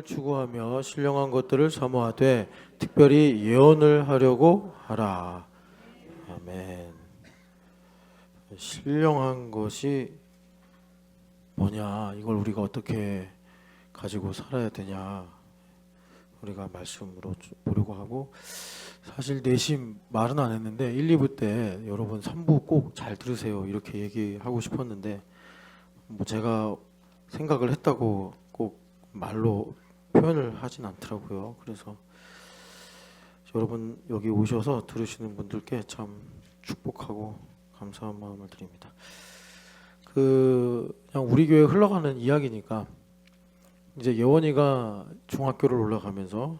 추구하며 신령한 것들을 사모하되 특별히 예언을 하려고 하라. 아멘. 신령한 것이 뭐냐, 이걸 우리가 어떻게 가지고 살아야 되냐, 우리가 말씀으로 보려고 하고, 사실 내심 말은 안 했는데 1, 2부 때 여러분 3부 꼭 잘 들으세요 이렇게 얘기하고 싶었는데, 뭐 제가 생각을 했다고 꼭 말로 표현을 하진 않더라고요. 그래서 여러분 여기 오셔서 들으시는 분들께 참 축복하고 감사한 마음을 드립니다. 그냥 우리 교회 흘러가는 이야기니까, 이제 예원이가 중학교를 올라가면서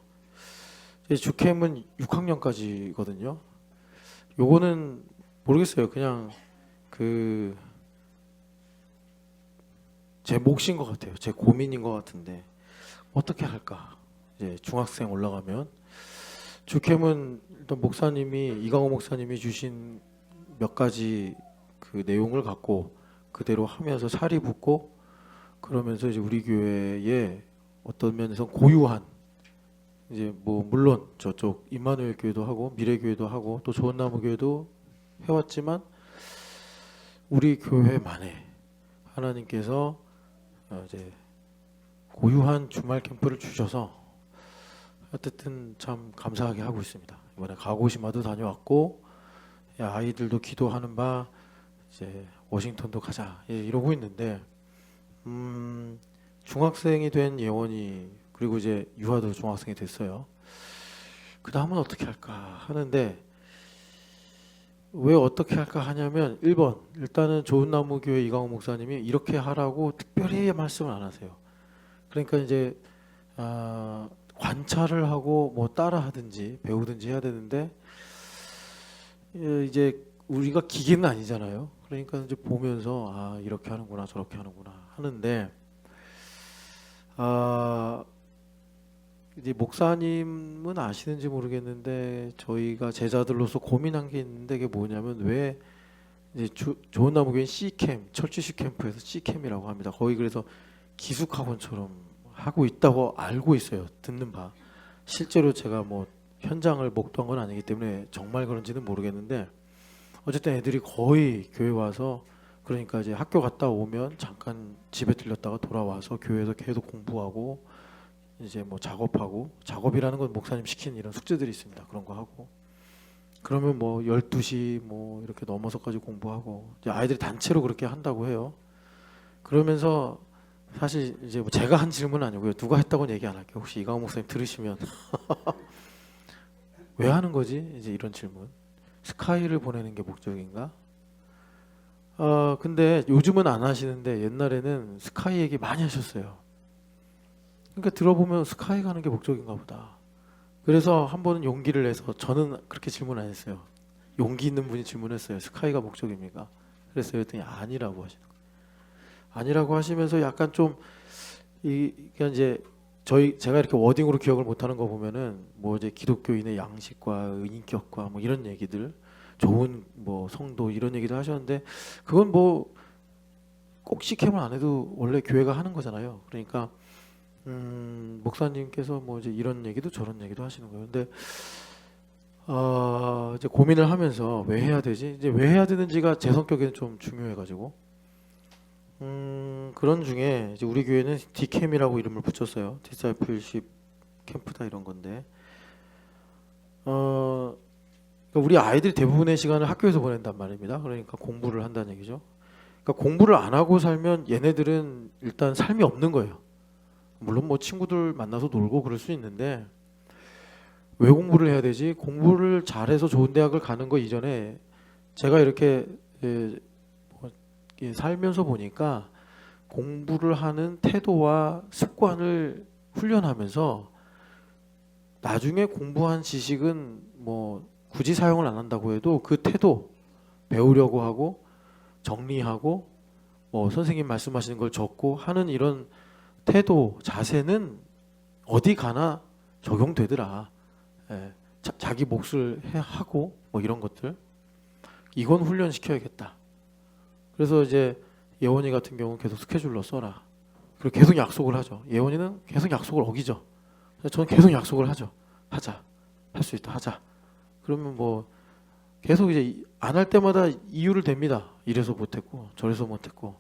이제 주캠은 6학년까지거든요. 요거는 모르겠어요. 그냥 제 몫인 것 같아요. 제 고민인 것 같은데 어떻게 할까? 이제 중학생 올라가면 주캠은 일단 목사님이, 이강호 목사님이 주신 몇 가지 그 내용을 갖고 그대로 하면서 살이 붙고, 그러면서 이제 우리 교회에 어떤 면에서 고유한, 이제 뭐 물론 저쪽 임마누엘 교회도 하고 미래교회도 하고 또 좋은나무 교회도 해왔지만, 우리 교회만의 하나님께서 이제 고유한 주말 캠프를 주셔서 어쨌든 참 감사하게 하고 있습니다. 이번에 가고시마도 다녀왔고, 아이들도 기도하는 바 이제 워싱턴도 가자 이러고 있는데, 중학생이 된 예원이, 그리고 이제 유아도 중학생이 됐어요. 그 다음은 어떻게 할까 하는데, 왜 어떻게 할까 하냐면 1번, 일단은 좋은나무교회 이강호 목사님이 이렇게 하라고 특별히 말씀을 안 하세요. 그러니까 이제 관찰을 하고 뭐 따라 하든지 배우든지 해야 되는데, 이제 우리가 기계는 아니잖아요. 그러니까 이제 보면서 이렇게 하는구나 저렇게 하는구나 하는데, 이제 목사님은 아시는지 모르겠는데 저희가 제자들로서 고민한 게 있는데, 그게 뭐냐면, 왜 이제 좋은나무교회 C캠, 철주식 캠프에서 C캠이라고 합니다. 거의 그래서 기숙학원처럼 하고 있다고 알고 있어요. 듣는 바. 실제로 제가 뭐 현장을 목도한 건 아니기 때문에 정말 그런지는 모르겠는데, 어쨌든 애들이 거의 교회 와서, 그러니까 이제 학교 갔다 오면 잠깐 집에 들렸다가 돌아와서 교회에서 계속 공부하고, 이제 뭐 작업하고, 작업이라는 건 목사님 시키는 이런 숙제들이 있습니다. 그런 거 하고, 그러면 뭐 12시 뭐 이렇게 넘어서까지 공부하고, 이제 아이들이 단체로 그렇게 한다고 해요. 그러면서 사실 이제 뭐 제가 한 질문은 아니고요. 누가 했다고는 얘기 안 할게요. 혹시 이강호 목사님 들으시면 왜 하는 거지? 이제 이런 질문. 스카이를 보내는 게 목적인가? 근데 요즘은 안 하시는데 옛날에는 스카이 얘기 많이 하셨어요. 그러니까 들어보면 스카이 가는 게 목적인가 보다. 그래서 한 번은 용기를 내서, 저는 그렇게 질문 안 했어요. 용기 있는 분이 질문했어요. 스카이가 목적입니까? 그랬어요. 그랬더니 아니라고 하시는 거예요. 아니라고 하시면서 약간 좀 그냥 이제 제가 이렇게 워딩으로 기억을 못하는 거 보면은, 뭐 이제 기독교인의 양식과 인격과 뭐 이런 얘기들, 좋은 뭐 성도 이런 얘기를 하셨는데, 그건 뭐 꼭 C캠을 안 해도 원래 교회가 하는 거잖아요. 그러니까 목사님께서 뭐 이제 이런 얘기도 저런 얘기도 하시는 거예요. 근데 이제 고민을 하면서 왜 해야 되지? 이제 왜 해야 되는지가 제 성격에는 좀 중요해가지고, 그런 중에 이제 우리 교회는 D캠이라고 이름을 붙였어요. 디사이플십 캠프다 이런 건데, 그러니까 우리 아이들이 대부분의 시간을 학교에서 보낸단 말입니다. 그러니까 공부를 한다는 얘기죠. 그러니까 공부를 안 하고 살면 얘네들은 일단 삶이 없는 거예요. 물론 뭐 친구들 만나서 놀고 그럴 수 있는데, 왜 공부를 해야 되지? 공부를 잘해서 좋은 대학을 가는 거 이전에, 제가 이렇게 살면서 보니까 공부를 하는 태도와 습관을 훈련하면서 나중에 공부한 지식은 뭐 굳이 사용을 안 한다고 해도 그 태도, 배우려고 하고 정리하고 뭐 선생님 말씀하시는 걸 적고 하는 이런 태도, 자세는 어디 가나 적용되더라. 자기 몫을 하고 뭐 이런 것들, 이건 훈련시켜야겠다. 그래서 이제 예원이 같은 경우는 계속 스케줄러 써라. 그리고 계속 약속을 하죠. 예원이는 계속 약속을 어기죠. 저는 계속 약속을 하죠. 하자. 할 수 있다. 하자. 그러면 뭐 계속 이제 안 할 때마다 이유를 댑니다. 이래서 못했고 저래서 못했고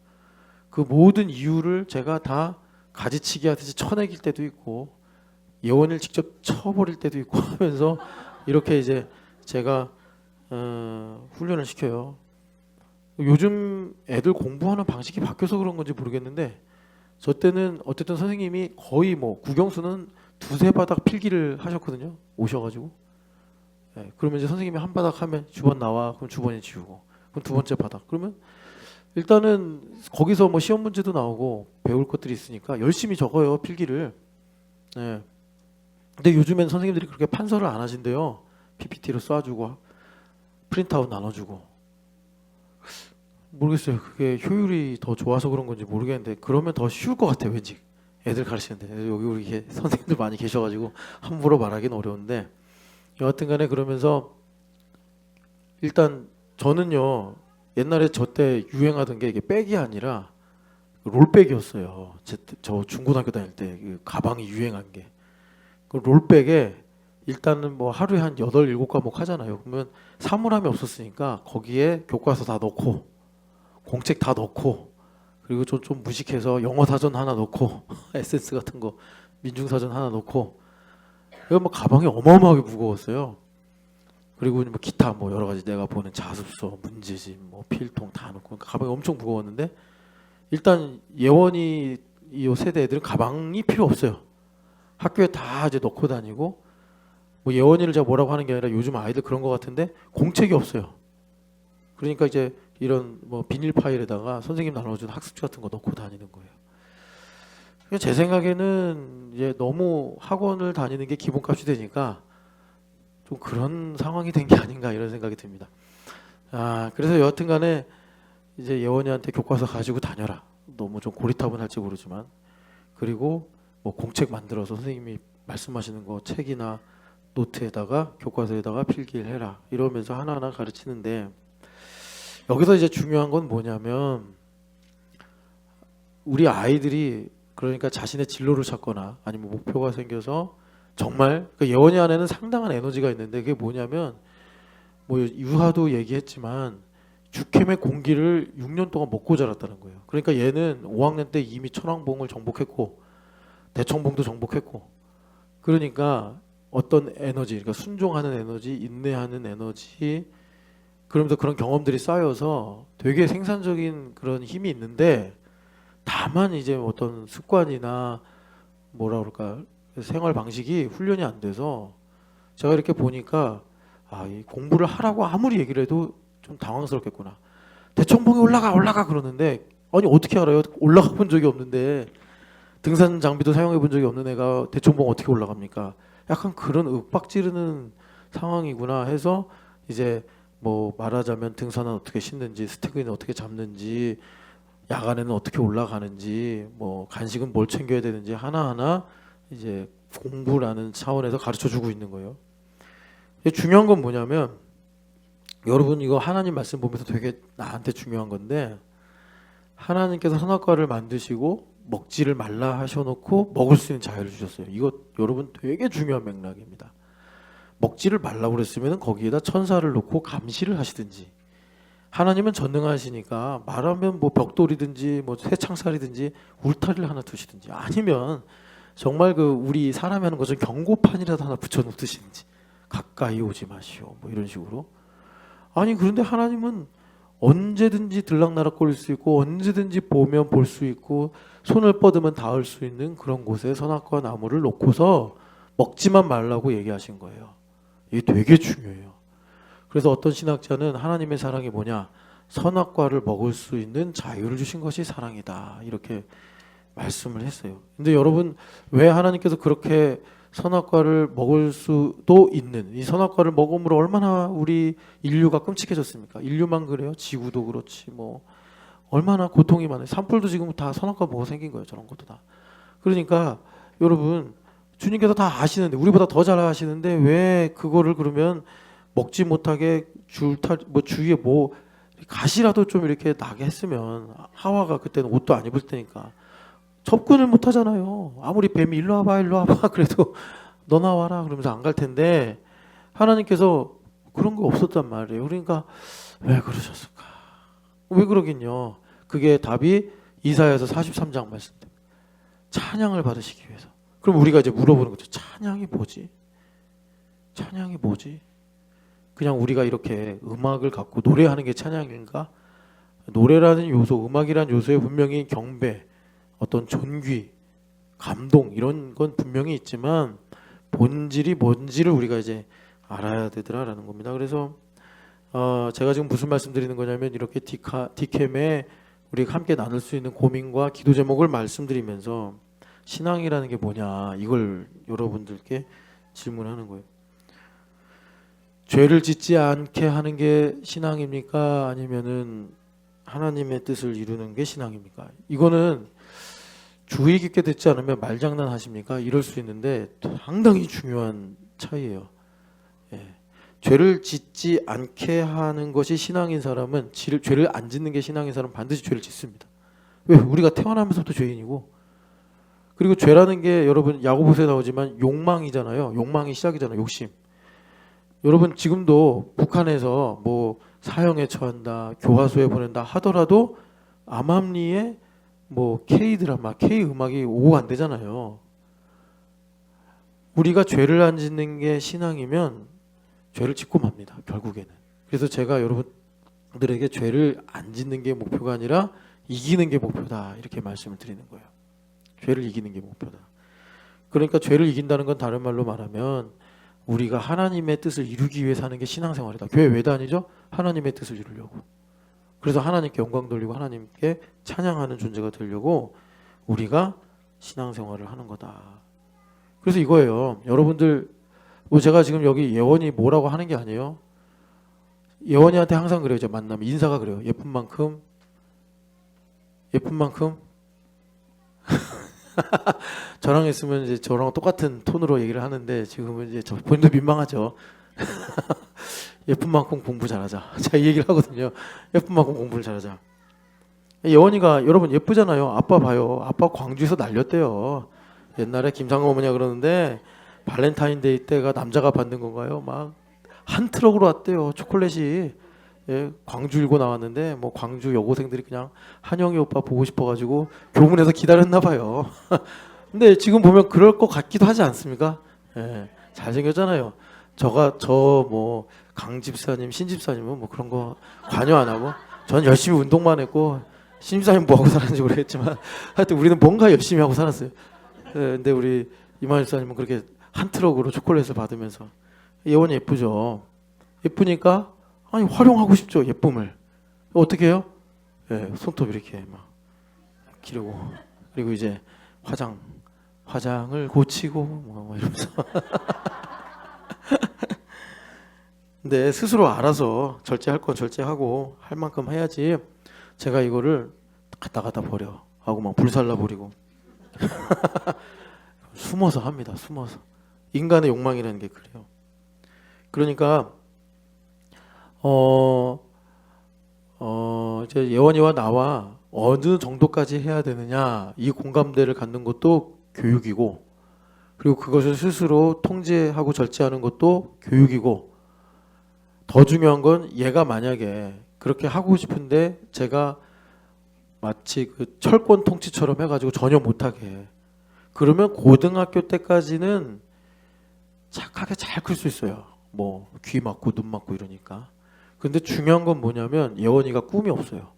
그 모든 이유를 제가 다 가지치기 하듯이 쳐내길 때도 있고 예원이를 직접 쳐버릴 때도 있고 하면서 이렇게 이제 제가 훈련을 시켜요. 요즘 애들 공부하는 방식이 바뀌어서 그런 건지 모르겠는데 저 때는 어쨌든 선생님이 거의 뭐 국영수는 두세 바닥 필기를 하셨거든요. 오셔가지고 그러면 이제 선생님이 한 바닥 하면 주번 나와. 그럼 주번이 지우고 그럼 두 번째 바닥. 그러면 일단은 거기서 뭐 시험 문제도 나오고 배울 것들이 있으니까 열심히 적어요. 필기를. 예. 근데 요즘엔 선생님들이 그렇게 판서를 안 하신대요. PPT로 쏴주고 프린트아웃 나눠주고. 모르겠어요. 그게 효율이 더 좋아서 그런 건지 모르겠는데 그러면 더 쉬울 것 같아요. 왠지 애들 가르치는데 여기 우리 선생님들 많이 계셔가지고 함부로 말하기는 어려운데 여하튼간에 그러면서 일단 저는요 옛날에 저 때 유행하던 게 이게 백이 아니라 롤백이었어요. 저 중고등학교 다닐 때 그 가방이 유행한 게 그 롤백에 일단은 뭐 하루에 한 8, 7과목 하잖아요. 그러면 사물함이 없었으니까 거기에 교과서 다 넣고 공책 다 넣고 그리고 좀 무식해서 영어 사전 하나 넣고 에센스 같은 거 민중 사전 하나 넣고 이거 뭐 가방이 어마어마하게 무거웠어요. 그리고 뭐 기타 뭐 여러 가지 내가 보는 자습서, 문제집, 뭐 필통 다 넣고 그러니까 가방이 엄청 무거웠는데 일단 예원이 이 세대 애들은 가방이 필요 없어요. 학교에 다 이제 넣고 다니고 뭐 예원이를 제가 뭐라고 하는 게 아니라 요즘 아이들 그런 것 같은데 공책이 없어요. 그러니까 이제 이런 뭐 비닐 파일에다가 선생님 나눠준 학습지 같은 거 넣고 다니는 거예요. 제 생각에는 이제 너무 학원을 다니는 게 기본값이 되니까 좀 그런 상황이 된 게 아닌가 이런 생각이 듭니다. 그래서 여하튼간에 이제 예원이한테 교과서 가지고 다녀라. 너무 좀 고리타분할지 모르지만 그리고 뭐 공책 만들어서 선생님이 말씀하시는 거 책이나 노트에다가 교과서에다가 필기를 해라 이러면서 하나하나 가르치는데 여기서 이제 중요한 건 뭐냐면 우리 아이들이 그러니까 자신의 진로를 찾거나 아니면 목표가 생겨서 정말 그 예원이 안에는 상당한 에너지가 있는데 그게 뭐냐면 뭐 유하도 얘기했지만 죽캠의 공기를 6년 동안 먹고 자랐다는 거예요. 그러니까 얘는 5학년 때 이미 천왕봉을 정복했고 대청봉도 정복했고 그러니까 어떤 에너지 그러니까 순종하는 에너지 인내하는 에너지 그러면서 그런 경험들이 쌓여서 되게 생산적인 그런 힘이 있는데 다만 이제 어떤 습관이나 뭐라 그럴까 생활 방식이 훈련이 안 돼서 제가 이렇게 보니까 이 공부를 하라고 아무리 얘기를 해도 좀 당황스럽겠구나. 대청봉에 올라가 그러는데 아니 어떻게 알아요? 올라가 본 적이 없는데 등산 장비도 사용해 본 적이 없는 애가 대청봉 어떻게 올라갑니까? 약간 그런 윽박 지르는 상황이구나 해서 이제 뭐 말하자면 등산은 어떻게 신는지 스태그는 어떻게 잡는지 야간에는 어떻게 올라가는지 뭐 간식은 뭘 챙겨야 되는지 하나하나 이제 공부라는 차원에서 가르쳐 주고 있는 거예요. 중요한 건 뭐냐면 여러분 이거 하나님 말씀 보면서 되게 나한테 중요한 건데 하나님께서 선악과를 만드시고 먹지를 말라 하셔놓고 먹을 수 있는 자유를 주셨어요. 이거 여러분 되게 중요한 맥락입니다. 먹지를 말라고 그랬으면 거기에다 천사를 놓고 감시를 하시든지 하나님은 전능하시니까 말하면 뭐 벽돌이든지 뭐 쇠창살이든지 울타리를 하나 두시든지 아니면 정말 그 우리 사람이 하는 것처럼 경고판이라도 하나 붙여놓듯이든지 가까이 오지 마시오 뭐 이런 식으로 아니 그런데 하나님은 언제든지 들락날락 거릴 수 있고 언제든지 보면 볼 수 있고 손을 뻗으면 닿을 수 있는 그런 곳에 선악과 나무를 놓고서 먹지만 말라고 얘기하신 거예요. 이게 되게 중요해요. 그래서 어떤 신학자는 하나님의 사랑이 뭐냐 선악과를 먹을 수 있는 자유를 주신 것이 사랑이다 이렇게 말씀을 했어요. 근데 여러분 왜 하나님께서 그렇게 선악과를 먹을 수도 있는 이 선악과를 먹음으로 얼마나 우리 인류가 끔찍해졌습니까? 인류만 그래요? 지구도 그렇지 뭐 얼마나 고통이 많아요. 산불도 지금 다 선악과 먹어 생긴 거예요. 저런 것도 다. 그러니까 여러분 주님께서 다 아시는데 우리보다 더 잘 아시는데 왜 그거를 그러면 먹지 못하게 뭐 주위에 뭐 가시라도 좀 이렇게 나게 했으면 하와가 그때는 옷도 안 입을 테니까 접근을 못 하잖아요. 아무리 뱀이 일로 와봐 일로 와봐 그래도 너 나와라 그러면서 안 갈 텐데 하나님께서 그런 거 없었단 말이에요. 그러니까 왜 그러셨을까? 왜 그러긴요. 그게 답이 이사야서 43장 말씀입니다. 찬양을 받으시기 위해서. 그럼 우리가 이제 물어보는 거죠. 찬양이 뭐지? 찬양이 뭐지? 그냥 우리가 이렇게 음악을 갖고 노래하는 게 찬양인가? 노래라는 요소, 음악이라는 요소에 분명히 경배, 어떤 존귀, 감동 이런 건 분명히 있지만 본질이 뭔지를 우리가 이제 알아야 되더라라는 겁니다. 그래서 제가 지금 무슨 말씀드리는 거냐면 이렇게 디캠에 우리가 함께 나눌 수 있는 고민과 기도 제목을 말씀드리면서 신앙이라는 게 뭐냐 이걸 여러분들께 질문하는 거예요. 죄를 짓지 않게 하는 게 신앙입니까? 아니면은 하나님의 뜻을 이루는 게 신앙입니까? 이거는 주의 깊게 듣지 않으면 말장난 하십니까? 이럴 수 있는데 상당히 중요한 차이예요. 예. 죄를 짓지 않게 하는 것이 신앙인 사람은 죄를 안 짓는 게 신앙인 사람은 반드시 죄를 짓습니다. 왜? 우리가 태어나면서부터 죄인이고 그리고 죄라는 게 여러분 야고보서에 나오지만 욕망이잖아요. 욕망이 시작이잖아요. 욕심. 여러분 지금도 북한에서 뭐 사형에 처한다, 교화소에 보낸다 하더라도 암암리에 뭐 K 드라마, K 음악이 오고 안 되잖아요. 우리가 죄를 안 짓는 게 신앙이면 죄를 짓고 맙니다. 결국에는. 그래서 제가 여러분들에게 죄를 안 짓는 게 목표가 아니라 이기는 게 목표다. 이렇게 말씀을 드리는 거예요. 죄를 이기는 게 목표다. 그러니까 죄를 이긴다는 건 다른 말로 말하면 우리가 하나님의 뜻을 이루기 위해 사는 게 신앙생활이다. 교회 왜 다니죠? 하나님의 뜻을 이루려고. 그래서 하나님께 영광 돌리고 하나님께 찬양하는 존재가 되려고 우리가 신앙생활을 하는 거다. 그래서 이거예요. 여러분들 뭐 제가 지금 여기 예원이 뭐라고 하는 게 아니에요. 예원이한테 항상 그래요. 이제 만나면 인사가 그래요. 예쁜 만큼 저랑 했으면 이제 저랑 똑같은 톤으로 얘기를 하는데 지금은 이제 저 본인도 민망하죠. 예쁜 만큼 공부 잘하자. 제가 이 얘기를 하거든요. 예쁜 만큼 공부를 잘하자. 예원이가 여러분 예쁘잖아요. 아빠 봐요. 아빠 광주에서 날렸대요. 옛날에 김상호 어머니가 그러는데 발렌타인데이 때가 남자가 받는 건가요? 막 한 트럭으로 왔대요. 초콜릿이. 예, 광주 일고 나왔는데 뭐 광주 여고생들이 그냥 한영이 오빠 보고 싶어가지고 교문에서 기다렸나 봐요. 근데 지금 보면 그럴 것 같기도 하지 않습니까? 예, 잘생겼잖아요. 저 뭐 강 집사님, 신 집사님은 뭐 그런 거 관여 안 하고 전 열심히 운동만 했고 신 집사님 뭐 하고 살았는지 모르겠지만 하여튼 우리는 뭔가 열심히 하고 살았어요. 예, 근데 우리 이만희 집사님은 그렇게 한 트럭으로 초콜릿을 받으면서 예원이 예쁘죠. 예쁘니까 아니 활용하고 싶죠. 예쁨을 어떻게 해요? 예, 손톱 이렇게 막 기르고 그리고 이제 화장을 고치고 뭐 이러면서 근데 스스로 알아서 절제할 건 절제하고 할 만큼 해야지 제가 이거를 갖다 버려 하고 막 불살라 버리고 숨어서 합니다. 숨어서 인간의 욕망이라는 게 그래요. 그러니까 이제 예원이와 나와 어느 정도까지 해야 되느냐 이 공감대를 갖는 것도 교육이고 그리고 그것을 스스로 통제하고 절제하는 것도 교육이고 더 중요한 건 얘가 만약에 그렇게 하고 싶은데 제가 마치 그 철권 통치처럼 해가지고 전혀 못하게 그러면 고등학교 때까지는 착하게 잘 클 수 있어요. 뭐 귀 막고 눈 막고 이러니까. 근데 중요한 건 뭐냐면 예원이가 꿈이 없어요.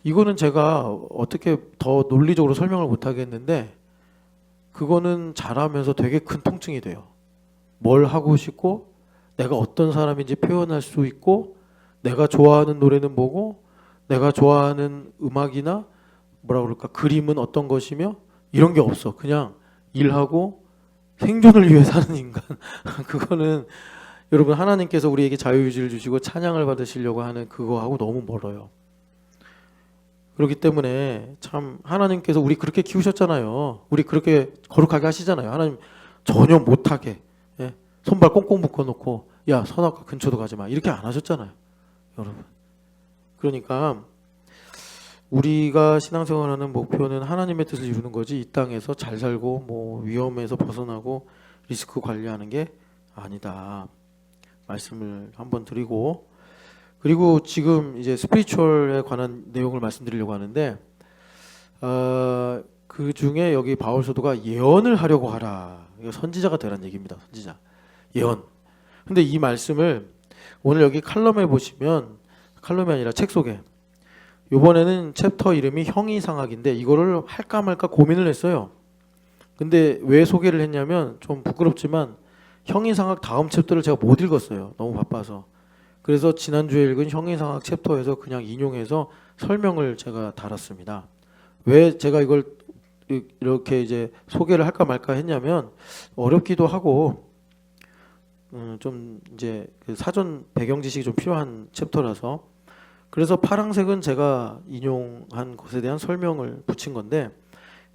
이거는 제가 어떻게 더 논리적으로 설명을 못 하겠는데 그거는 자라면서 되게 큰 통증이 돼요. 뭘 하고 싶고 내가 어떤 사람인지 표현할 수 있고 내가 좋아하는 노래는 뭐고 내가 좋아하는 음악이나 뭐라 그럴까 그림은 어떤 것이며 이런 게 없어. 그냥 일하고 생존을 위해 사는 인간. 그거는 여러분 하나님께서 우리에게 자유의지를 주시고 찬양을 받으시려고 하는 그거하고 너무 멀어요. 그렇기 때문에 참 하나님께서 우리 그렇게 키우셨잖아요. 우리 그렇게 거룩하게 하시잖아요. 하나님 전혀 못하게 예? 손발 꽁꽁 묶어놓고 야 선악과 근처도 가지 마 이렇게 안 하셨잖아요. 여러분. 그러니까 우리가 신앙생활하는 목표는 하나님의 뜻을 이루는 거지 이 땅에서 잘 살고 뭐 위험에서 벗어나고 리스크 관리하는 게 아니다 말씀을 한번 드리고, 그리고 지금 이제 스피리추얼에 관한 내용을 말씀드리려고 하는데 그 중에 여기 바울 사도가 예언을 하려고 하라. 이거 선지자가 되라는 얘기입니다. 선지자. 예언. 근데 이 말씀을 오늘 여기 칼럼에 보시면, 칼럼이 아니라 책 속에, 이번에는 챕터 이름이 형이상학인데 이거를 할까 말까 고민을 했어요. 근데 왜 소개를 했냐면 좀 부끄럽지만 형이상학 다음 챕터를 제가 못 읽었어요. 너무 바빠서. 그래서 지난주에 읽은 형이상학 챕터에서 그냥 인용해서 설명을 제가 달았습니다. 왜 제가 이걸 이렇게 이제 소개를 할까 말까 했냐면 어렵기도 하고 좀 이제 그 사전 배경 지식이 좀 필요한 챕터라서. 그래서 파란색은 제가 인용한 것에 대한 설명을 붙인 건데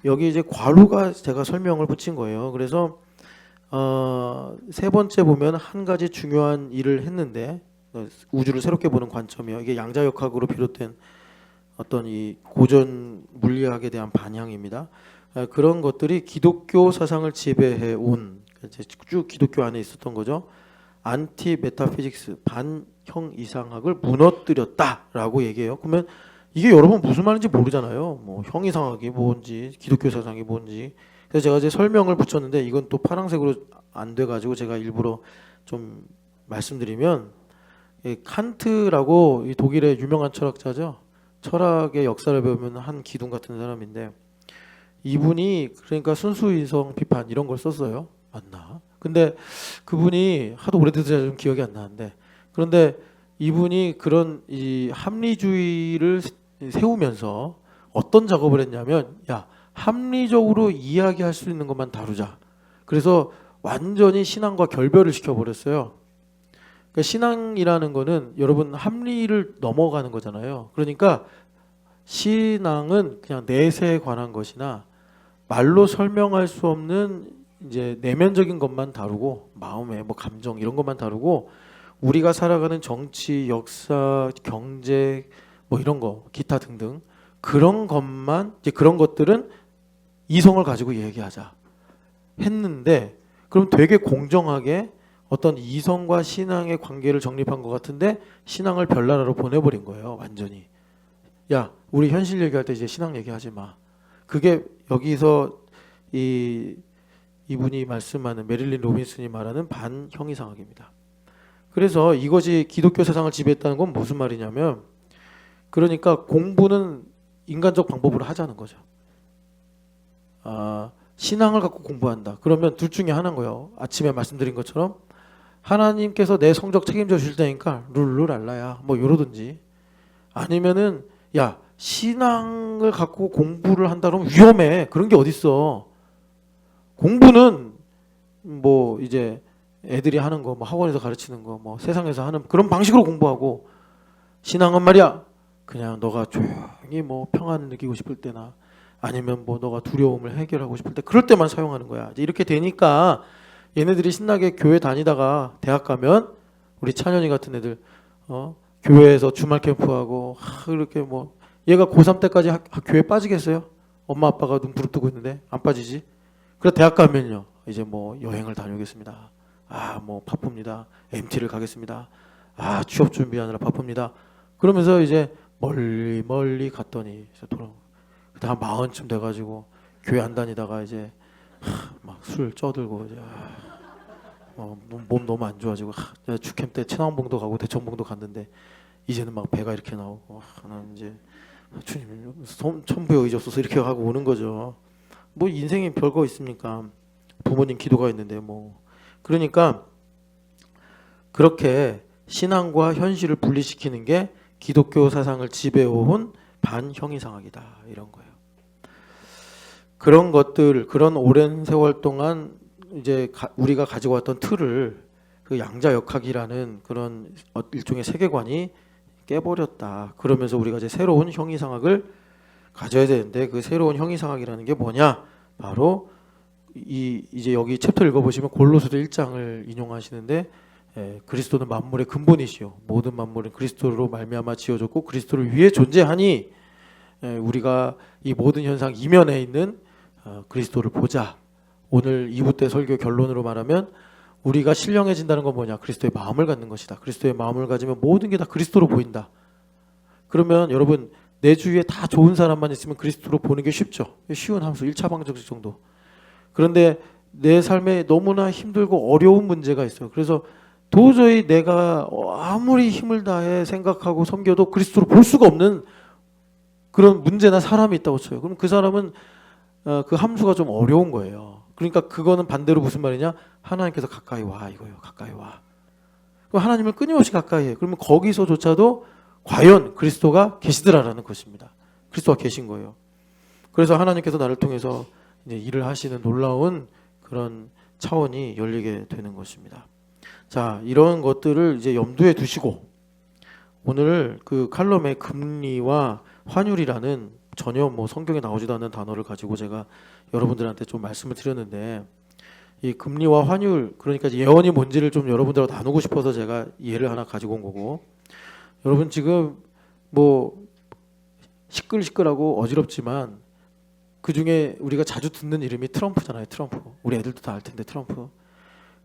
여기 이제 괄호가 제가 설명을 붙인 거예요. 그래서 세 번째 보면 한 가지 중요한 일을 했는데, 우주를 새롭게 보는 관점이요. 이게 양자역학으로 비롯된 어떤 이 고전 물리학에 대한 반향입니다. 그런 것들이 기독교 사상을 지배해 온, 쭉 기독교 안에 있었던 거죠. 안티 메타피직스, 반형 이상학을 무너뜨렸다라고 얘기해요. 그러면 이게 여러분 무슨 말인지 모르잖아요. 뭐 형이상학이 뭔지, 기독교 사상이 뭔지. 그래서 제가 이제 설명을 붙였는데 이건 또 파란색으로 안 돼가지고 제가 일부러 좀 말씀드리면, 칸트라고 이 독일의 유명한 철학자죠. 철학의 역사를 배우면 한 기둥 같은 사람인데 이분이 그러니까 순수이성 비판 이런 걸 썼어요. 맞나? 근데 그분이 하도 오래돼서 좀 기억이 안 나는데, 그런데 이분이 그런 이 합리주의를 세우면서 어떤 작업을 했냐면, 야, 합리적으로 이야기할 수 있는 것만 다루자. 그래서 완전히 신앙과 결별을 시켜버렸어요. 그러니까 신앙이라는 거는 여러분 합리를 넘어가는 거잖아요. 그러니까 신앙은 그냥 내세에 관한 것이나 말로 설명할 수 없는 이제 내면적인 것만 다루고, 마음의 뭐 감정 이런 것만 다루고, 우리가 살아가는 정치, 역사, 경제 뭐 이런 거 기타 등등 그런 것만, 이제 그런 것들은 이성을 가지고 얘기하자 했는데, 그럼 되게 공정하게 어떤 이성과 신앙의 관계를 정립한 것 같은데 신앙을 별나라로 보내버린 거예요. 완전히. 야, 우리 현실 얘기할 때 이제 신앙 얘기하지 마. 그게 여기서 이분이 말씀하는, 메릴린 로빈슨이 말하는 반형이상학입니다. 그래서 이것이 기독교 세상을 지배했다는 건 무슨 말이냐면, 그러니까 공부는 인간적 방법으로 하자는 거죠. 신앙을 갖고 공부한다. 그러면 둘 중에 하나인 거예요. 아침에 말씀드린 것처럼 하나님께서 내 성적 책임져 주실 테니까 룰루랄라야 뭐 이러든지, 아니면은 야, 신앙을 갖고 공부를 한다 그러면 위험해. 그런 게 어딨어. 공부는 뭐 이제 애들이 하는 거, 뭐 학원에서 가르치는 거, 뭐 세상에서 하는 그런 방식으로 공부하고, 신앙은 말이야 그냥 너가 조용히 뭐 평안을 느끼고 싶을 때나 아니면 뭐 너가 두려움을 해결하고 싶을 때 그럴 때만 사용하는 거야. 이제 이렇게 되니까 얘네들이 신나게 교회 다니다가 대학 가면 우리 찬현이 같은 애들 교회에서 주말 캠프하고 이렇게 뭐, 얘가 고3 때까지 교회 빠지겠어요? 엄마 아빠가 눈 부릅뜨고 있는데 안 빠지지. 그래 대학 가면요 이제 뭐 여행을 다녀오겠습니다. 뭐 바쁩니다. MT를 가겠습니다. 취업 준비하느라 바쁩니다. 그러면서 이제 멀리 갔더니 이제 다 40쯤 돼가지고 교회 안 다니다가 이제 막 술 쪄들고 이제 몸 너무 안 좋아지고, 내가 주캠 때 천왕봉도 가고 대청봉도 갔는데 이제는 막 배가 이렇게 나오고, 나는 이제 주님 천부여 의지없어서 이렇게 하고 오는 거죠. 뭐 인생에 별거 있습니까? 부모님 기도가 있는데 뭐. 그러니까 그렇게 신앙과 현실을 분리시키는 게 기독교 사상을 지배해온 반형이상학이다 이런 거예요. 그런 것들, 그런 오랜 세월 동안 이제 우리가 가지고 왔던 틀을 그 양자역학이라는 그런 일종의 세계관이 깨버렸다. 그러면서 우리가 이제 새로운 형이상학을 가져야 되는데, 그 새로운 형이상학이라는 게 뭐냐? 바로 이제 여기 챕터 읽어보시면 골로새서 1장을 인용하시는데, 그리스도는 만물의 근본이시요 모든 만물은 그리스도로 말미암아 지어졌고 그리스도를 위해 존재하니, 우리가 이 모든 현상 이면에 있는 그리스도를 보자. 오늘 2부 때 설교 결론으로 말하면 우리가 신령해진다는 건 뭐냐? 그리스도의 마음을 갖는 것이다. 그리스도의 마음을 가지면 모든 게 다 그리스도로 보인다. 그러면 여러분 내 주위에 다 좋은 사람만 있으면 그리스도로 보는 게 쉽죠. 쉬운 함수 1차 방정식 정도. 그런데 내 삶에 너무나 힘들고 어려운 문제가 있어요. 그래서 도저히 내가 아무리 힘을 다해 생각하고 섬겨도 그리스도로 볼 수가 없는 그런 문제나 사람이 있다고 쳐요. 그럼 그 사람은 그 함수가 좀 어려운 거예요. 그러니까 그거는 반대로 무슨 말이냐? 하나님께서 가까이 와 이거예요. 가까이 와. 그럼 하나님을 끊임없이 가까이 해. 그러면 거기서조차도 과연 그리스도가 계시더라라는 것입니다. 그리스도가 계신 거예요. 그래서 하나님께서 나를 통해서 이제 일을 하시는 놀라운 그런 차원이 열리게 되는 것입니다. 자, 이런 것들을 이제 염두에 두시고 오늘 그 칼럼의 금리와 환율이라는 전혀 뭐 성경에 나오지도 않는 단어를 가지고 제가 여러분들한테 좀 말씀을 드렸는데 이 금리와 환율 그러니까 예언이 뭔지를 좀 여러분들하고 나누고 싶어서 제가 예를 하나 가지고 온 거고 여러분 지금 뭐 시끌시끌하고 어지럽지만 그 중에 우리가 자주 듣는 이름이 트럼프잖아요. 트럼프. 우리 애들도 다 알 텐데 트럼프.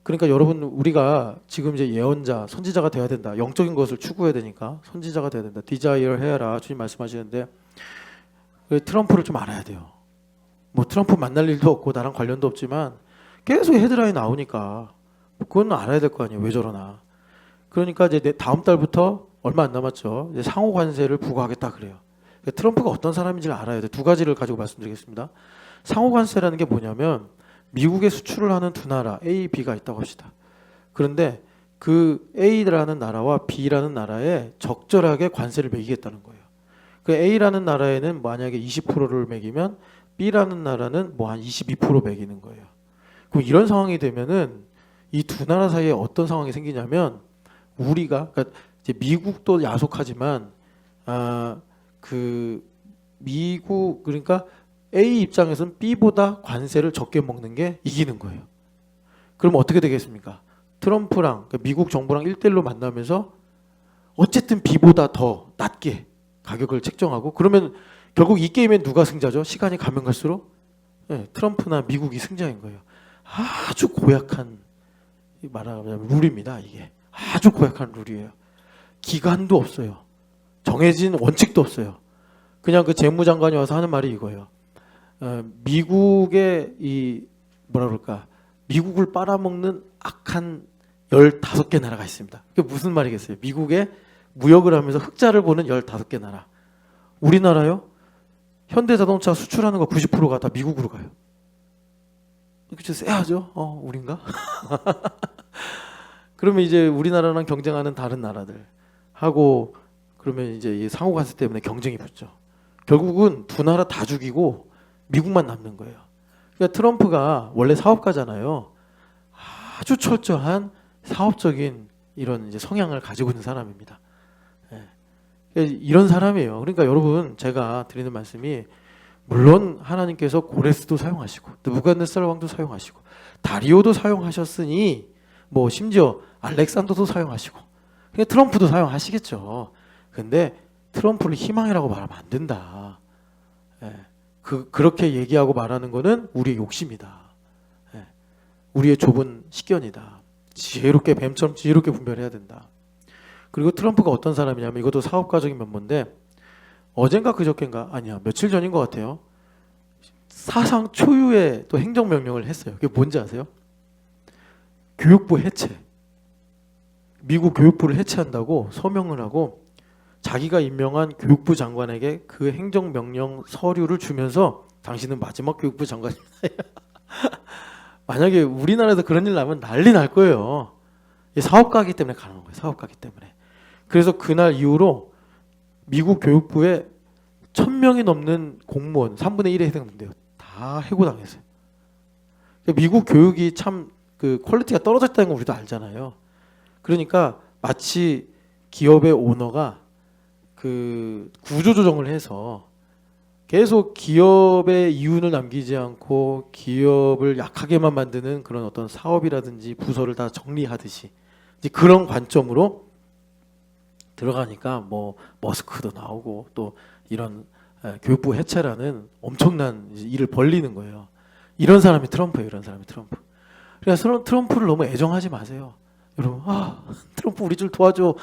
그러니까 여러분 우리가 지금 이제 예언자, 선지자가 돼야 된다. 영적인 것을 추구해야 되니까 선지자가 돼야 된다. 디자이어 해라. 주님 말씀하시는데 트럼프를 좀 알아야 돼요. 뭐 트럼프 만날 일도 없고 나랑 관련도 없지만 계속 헤드라인 나오니까 그건 알아야 될 거 아니에요. 왜 저러나. 그러니까 이제 다음 달부터 얼마 안 남았죠. 이제 상호 관세를 부과하겠다 그래요. 트럼프가 어떤 사람인지를 알아야 돼. 두 가지를 가지고 말씀드리겠습니다. 상호 관세라는 게 뭐냐면 미국에 수출을 하는 두 나라 A, B가 있다고 합시다. 그런데 그 A라는 나라와 B라는 나라에 적절하게 관세를 매기겠다는 거예요. 그 A라는 나라에는 만약에 20%를 매기면 B라는 나라는 뭐 한 22% 매기는 거예요. 그럼 이런 상황이 되면은 이 두 나라 사이에 어떤 상황이 생기냐면 우리가 그러니까 이제 미국도 야속하지만 그 미국 그러니까 A 입장에서는 B보다 관세를 적게 먹는 게 이기는 거예요. 그럼 어떻게 되겠습니까? 트럼프랑 그러니까 미국 정부랑 1대1로 만나면서 어쨌든 B보다 더 낮게 가격을 책정하고 그러면 결국 이 게임엔 누가 승자죠? 시간이 가면 갈수록 트럼프나 미국이 승자인 거예요. 아주 고약한 말하자면 룰입니다. 이게 아주 고약한 룰이에요. 기간도 없어요. 정해진 원칙도 없어요. 그냥 그 재무장관이 와서 하는 말이 이거예요. 미국의 이 뭐라 그럴까 미국을 빨아먹는 악한 15개 나라가 있습니다. 그게 무슨 말이겠어요? 미국에 무역을 하면서 흑자를 보는 15개 나라. 우리나라요? 현대자동차 수출하는 거 90%가 다 미국으로 가요. 그렇죠? 쎄하죠? 우린가? 그러면 이제 우리나라랑 경쟁하는 다른 나라들 하고 그러면 이제 이 상호관세 때문에 경쟁이 붙죠. 결국은 두 나라 다 죽이고 미국만 남는 거예요. 그러니까 트럼프가 원래 사업가잖아요. 아주 철저한 사업적인 이런 이제 성향을 가지고 있는 사람입니다. 이런 사람이에요. 그러니까 여러분 제가 드리는 말씀이 물론 하나님께서 고레스도 사용하시고 느부갓네살 왕도 사용하시고 다리오도 사용하셨으니 뭐 심지어 알렉산더도 사용하시고 그러니까 트럼프도 사용하시겠죠. 근데 트럼프를 희망이라고 말하면 안 된다. 그렇게 얘기하고 말하는 거는 우리의 욕심이다. 우리의 좁은 식견이다. 지혜롭게 뱀처럼 지혜롭게 분별해야 된다. 그리고 트럼프가 어떤 사람이냐면 이것도 사업가적인 면모인데 어젠가 그저께인가 아니야 며칠 전인 것 같아요. 사상 초유의 또 행정명령을 했어요. 그게 뭔지 아세요? 교육부 해체. 미국 교육부를 해체한다고 서명을 하고 자기가 임명한 교육부 장관에게 그 행정명령 서류를 주면서 당신은 마지막 교육부 장관입니다. 만약에 우리나라에서 그런 일 나면 난리 날 거예요. 사업가이기 때문에 가는 거예요. 사업가이기 때문에. 그래서 그날 이후로 미국 교육부에 1000명이 넘는 공무원 3분의 1에 해당된대요. 다 해고당했어요. 미국 교육이 참 그 퀄리티가 떨어졌다는 거 우리도 알잖아요. 그러니까 마치 기업의 오너가 그 구조조정을 해서 계속 기업의 이윤을 남기지 않고 기업을 약하게만 만드는 그런 어떤 사업이라든지 부서를 다 정리하듯이 이제 그런 관점으로 들어가니까 뭐 머스크도 나오고 또 이런 교육부 해체라는 엄청난 이제 일을 벌리는 거예요. 이런 사람이 트럼프예요. 이런 사람이 트럼프. 그래서 트럼프를 너무 애정하지 마세요. 여러분, 트럼프 우리 좀 도와줘.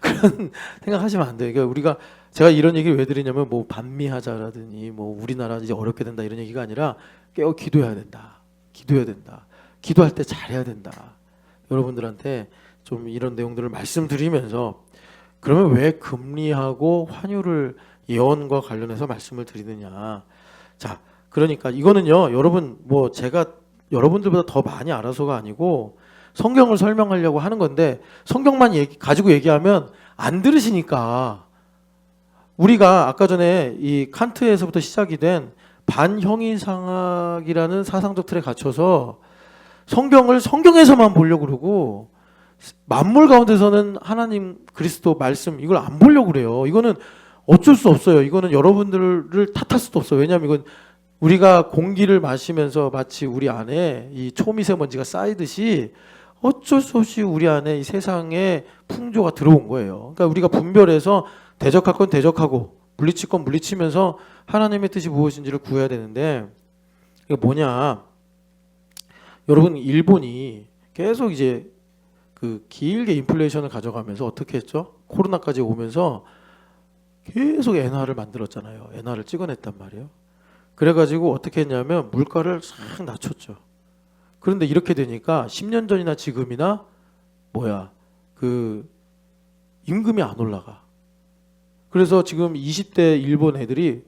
그런 생각하시면 안 돼요. 그러니까 제가 이런 얘기를 왜 드리냐면 뭐 반미하자라더니 뭐 우리나라 이제 어렵게 된다 이런 얘기가 아니라 깨어 기도해야 된다. 기도해야 된다. 기도할 때 잘해야 된다. 여러분들한테 좀 이런 내용들을 말씀드리면서 그러면 왜 금리하고 환율을 예언과 관련해서 말씀을 드리느냐. 자, 그러니까 이거는요, 여러분 뭐 제가 여러분들보다 더 많이 알아서가 아니고 성경을 설명하려고 하는 건데 성경만 가지고 얘기하면 안 들으시니까 우리가 아까 전에 이 칸트에서부터 시작이 된 반형이상학이라는 사상적 틀에 갇혀서 성경을 성경에서만 보려고 그러고 만물 가운데서는 하나님 그리스도 말씀 이걸 안 보려고 그래요. 이거는 어쩔 수 없어요. 이거는 여러분들을 탓할 수도 없어요. 왜냐하면 이건 우리가 공기를 마시면서 마치 우리 안에 이 초미세먼지가 쌓이듯이 어쩔 수 없이 우리 안에 이 세상의 풍조가 들어온 거예요. 그러니까 우리가 분별해서 대적할 건 대적하고 물리칠 건 물리치면서 하나님의 뜻이 무엇인지를 구해야 되는데 이게 뭐냐? 여러분 일본이 계속 이제 그 길게 인플레이션을 가져가면서 어떻게 했죠? 코로나까지 오면서 계속 엔화를 만들었잖아요. 엔화를 찍어냈단 말이에요. 그래가지고 어떻게 했냐면 물가를 싹 낮췄죠. 그런데 이렇게 되니까 10년 전이나 지금이나 그 임금이 안 올라가. 그래서 지금 20대 일본 애들이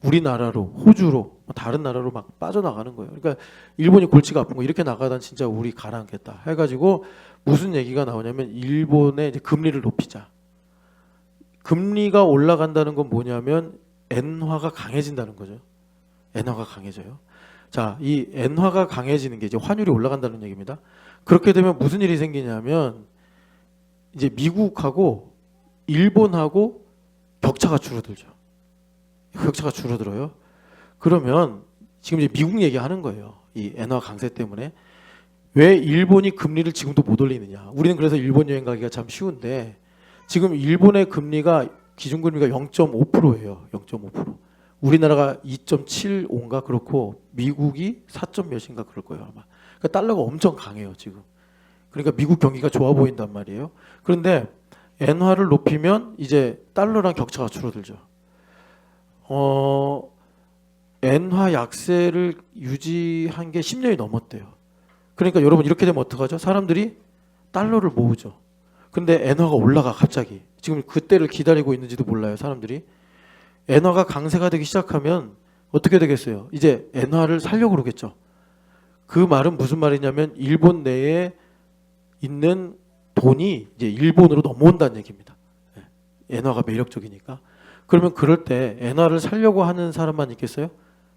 우리나라로 호주로 다른 나라로 막 빠져나가는 거예요. 그러니까 일본이 골치가 아픈 거 이렇게 나가다 진짜 우리 가라앉겠다 해가지고 무슨 얘기가 나오냐면 일본의 이제 금리를 높이자. 금리가 올라간다는 건 뭐냐면 엔화가 강해진다는 거죠. 엔화가 강해져요. 자, 이 엔화가 강해지는 게 이제 환율이 올라간다는 얘기입니다. 그렇게 되면 무슨 일이 생기냐면 이제 미국하고 일본하고 격차가 줄어들죠. 격차가 줄어들어요. 그러면 지금 이제 미국 얘기하는 거예요. 이 엔화 강세 때문에 왜 일본이 금리를 지금도 못 올리느냐. 우리는 그래서 일본 여행 가기가 참 쉬운데 지금 일본의 금리가 기준금리가 0.5%예요. 0.5%. 우리나라가 2.75인가 그렇고 미국이 4. 몇인가 그럴 거예요 아마. 그러니까 달러가 엄청 강해요 지금. 그러니까 미국 경기가 좋아 보인단 말이에요. 그런데 엔화를 높이면 이제 달러랑 격차가 줄어들죠. 엔화 약세를 유지한 게 10년이 넘었대요. 그러니까 여러분 이렇게 되면 어떡하죠? 사람들이 달러를 모으죠. 근데 엔화가 올라가 갑자기. 지금 그때를 기다리고 있는지도 몰라요 사람들이. 엔화가 강세가 되기 시작하면 어떻게 되겠어요? 이제 엔화를 살려고 그러겠죠. 그 말은 무슨 말이냐면 일본 내에 있는 돈이 이제 일본으로 넘어온다는 얘기입니다. 엔화가 매력적이니까. 그러면 그럴 때 엔화를 살려고 하는 사람만 있겠어요?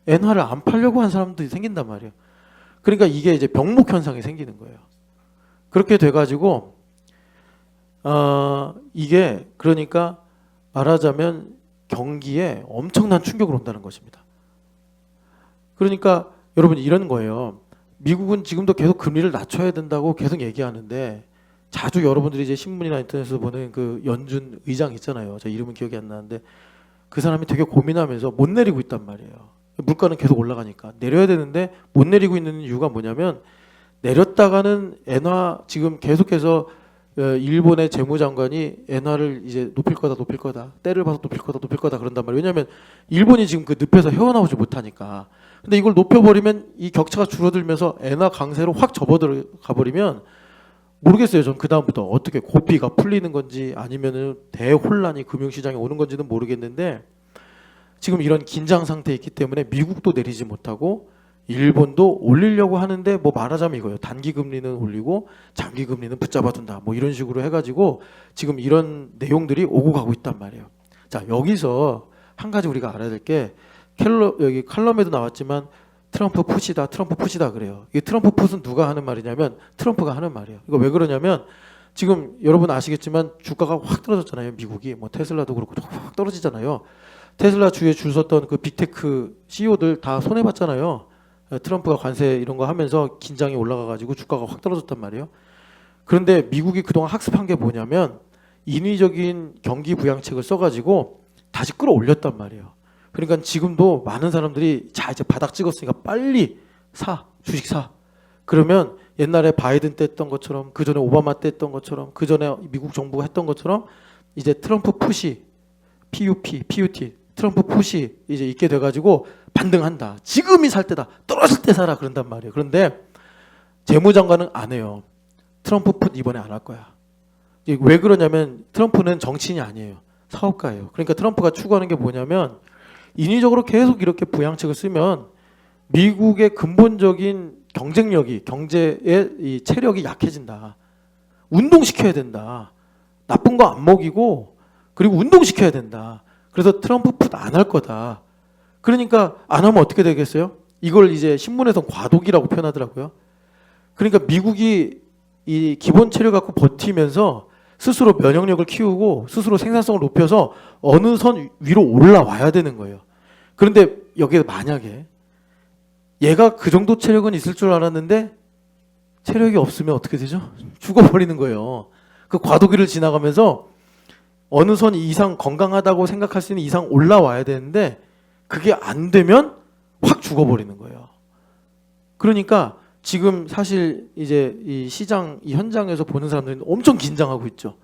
엔화를 안 팔려고 하는 사람들이 생긴단 말이에요. 그러니까 이게 이제 병목 현상이 생기는 거예요. 그렇게 돼가지고 이게 그러니까 말하자면 경기에 엄청난 충격을 온다는 것입니다. 그러니까 여러분 이런 거예요. 미국은 지금도 계속 금리를 낮춰야 된다고 계속 얘기하는데 자주 여러분들이 이제 신문이나 인터넷에서 보는 그 연준 의장 있잖아요. 저 이름은 기억이 안 나는데 그 사람이 되게 고민하면서 못 내리고 있단 말이에요. 물가는 계속 올라가니까 내려야 되는데 못 내리고 있는 이유가 뭐냐면 내렸다가는 엔화 지금 계속해서 일본의 재무장관이 엔화를 이제 높일 거다 때를 봐서 높일 거다 그런단 말이에요. 왜냐하면 일본이 지금 그 늪에서 헤어나오지 못하니까. 근데 이걸 높여버리면 이 격차가 줄어들면서 엔화 강세로 확 접어들어가 버리면 모르겠어요. 전 그 다음부터 어떻게 고삐가 풀리는 건지 아니면은 대혼란이 금융시장에 오는 건지는 모르겠는데 지금 이런 긴장 상태에 있기 때문에 미국도 내리지 못하고 일본도 올리려고 하는데 뭐 말하자면 이거예요. 단기 금리는 올리고 장기 금리는 붙잡아둔다. 뭐 이런 식으로 해가지고 지금 이런 내용들이 오고 가고 있단 말이에요. 자, 여기서 한 가지 우리가 알아야 될 게 여기 칼럼에도 나왔지만 트럼프 푸시다 그래요. 이 트럼프 푸는 누가 하는 말이냐면 트럼프가 하는 말이에요. 이거 왜 그러냐면 지금 여러분 아시겠지만 주가가 확 떨어졌잖아요. 미국이 뭐 테슬라도 그렇고 확 떨어지잖아요. 테슬라 주에 줄 섰던 그 빅테크 CEO들 다 손해 봤잖아요. 트럼프가 관세 이런 거 하면서 긴장이 올라가가지고 주가가 확 떨어졌단 말이에요. 그런데 미국이 그동안 학습한 게 뭐냐면 인위적인 경기 부양책을 써가지고 다시 끌어올렸단 말이에요. 그러니까 지금도 많은 사람들이 자 이제 바닥 찍었으니까 빨리 사 주식 사. 그러면 옛날에 바이든 때 했던 것처럼 그 전에 오바마 때 했던 것처럼 그 전에 미국 정부가 했던 것처럼 이제 트럼프 푸시 PUT 트럼프 푸시 이제 있게 돼가지고 반등한다. 지금이 살 때다. 떨어질 때 사라 그런단 말이에요. 그런데 재무장관은 안 해요. 트럼프 풋 이번에 안 할 거야. 왜 그러냐면 트럼프는 정치인이 아니에요. 사업가예요. 그러니까 트럼프가 추구하는 게 뭐냐면 인위적으로 계속 이렇게 부양책을 쓰면 미국의 근본적인 경쟁력이 경제의 이 체력이 약해진다. 운동시켜야 된다. 나쁜 거 안 먹이고 그리고 운동시켜야 된다. 그래서 트럼프 풋 안 할 거다. 그러니까 안 하면 어떻게 되겠어요? 이걸 이제 신문에서 과도기라고 표현하더라고요. 그러니까 미국이 이 기본 체력 갖고 버티면서 스스로 면역력을 키우고 스스로 생산성을 높여서 어느 선 위로 올라와야 되는 거예요. 그런데 여기에 만약에 얘가 그 정도 체력은 있을 줄 알았는데 체력이 없으면 어떻게 되죠? 죽어버리는 거예요. 그 과도기를 지나가면서 어느 선 이상 건강하다고 생각할 수 있는 이상 올라와야 되는데 그게 안 되면 확 죽어버리는 거예요. 그러니까 지금 사실 이제 이 시장 이 현장에서 보는 사람들은 엄청 긴장하고 있죠.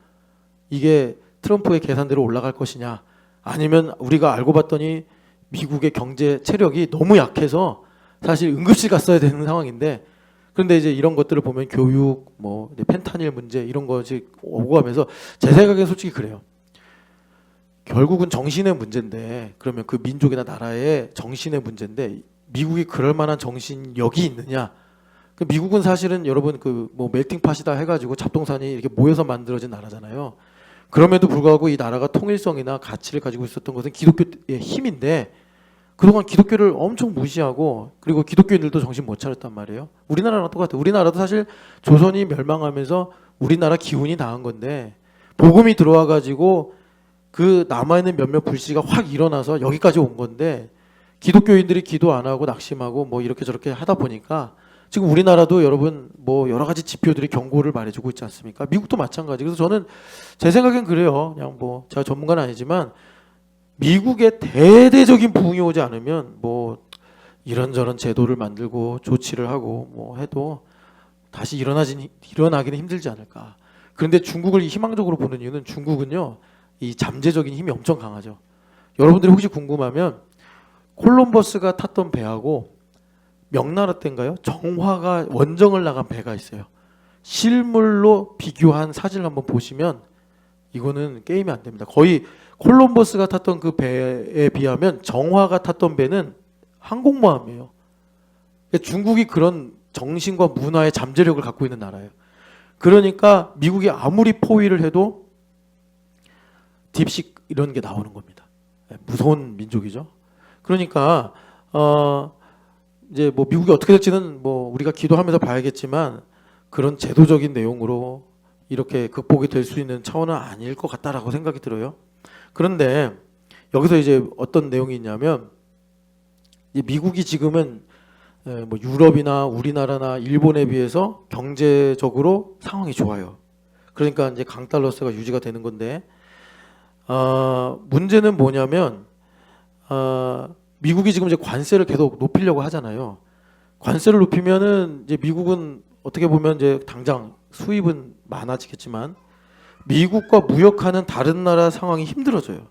이게 트럼프의 계산대로 올라갈 것이냐 아니면 우리가 알고 봤더니 미국의 경제 체력이 너무 약해서 사실 응급실 갔어야 되는 상황인데 그런데 이제 이런 것들을 보면 교육 뭐 펜타닐 문제 이런 것이 오고 가면서 제 생각엔 솔직히 그래요. 결국은 정신의 문제인데 그러면 그 민족이나 나라의 정신의 문제인데 미국이 그럴 만한 정신력이 있느냐? 그 미국은 사실은 여러분 그 뭐 멜팅팟이다 해가지고 잡동산이 이렇게 모여서 만들어진 나라잖아요. 그럼에도 불구하고 이 나라가 통일성이나 가치를 가지고 있었던 것은 기독교의 힘인데 그동안 기독교를 엄청 무시하고 그리고 기독교인들도 정신 못 차렸단 말이에요. 우리나라랑 똑같아요. 우리나라도 사실 조선이 멸망하면서 우리나라 기운이 나은 건데 복음이 들어와가지고 그 남아있는 몇몇 불씨가 확 일어나서 여기까지 온 건데 기독교인들이 기도 안 하고 낙심하고 뭐 이렇게 저렇게 하다 보니까 지금 우리나라도 여러분 뭐 여러 가지 지표들이 경고를 말해주고 있지 않습니까? 미국도 마찬가지. 그래서 저는 제 생각엔 그래요. 그냥 뭐 제가 전문가는 아니지만 미국의 대대적인 부흥이 오지 않으면 뭐 이런저런 제도를 만들고 조치를 하고 뭐 해도 다시 일어나기는 힘들지 않을까. 그런데 중국을 희망적으로 보는 이유는 중국은요 이 잠재적인 힘이 엄청 강하죠. 여러분들이 혹시 궁금하면 콜럼버스가 탔던 배하고 명나라 때인가요? 정화가 원정을 나간 배가 있어요. 실물로 비교한 사진을 한번 보시면 이거는 게임이 안 됩니다. 거의 콜럼버스가 탔던 그 배에 비하면 정화가 탔던 배는 항공모함이에요. 중국이 그런 정신과 문화의 잠재력을 갖고 있는 나라예요. 그러니까 미국이 아무리 포위를 해도 딥식 이런 게 나오는 겁니다. 무서운 민족이죠. 그러니까 이제 뭐 미국이 어떻게 될지는 뭐 우리가 기도하면서 봐야겠지만 그런 제도적인 내용으로 이렇게 극복이 될 수 있는 차원은 아닐 것 같다라고 생각이 들어요. 그런데 여기서 이제 어떤 내용이 있냐면 미국이 지금은 뭐 유럽이나 우리나라나 일본에 비해서 경제적으로 상황이 좋아요. 그러니까 이제 강달러세가 유지가 되는 건데 문제는 뭐냐면 미국이 지금 이제 관세를 계속 높이려고 하잖아요. 관세를 높이면은 이제 미국은 어떻게 보면 이제 당장 수입은 많아지겠지만 미국과 무역하는 다른 나라 상황이 힘들어져요.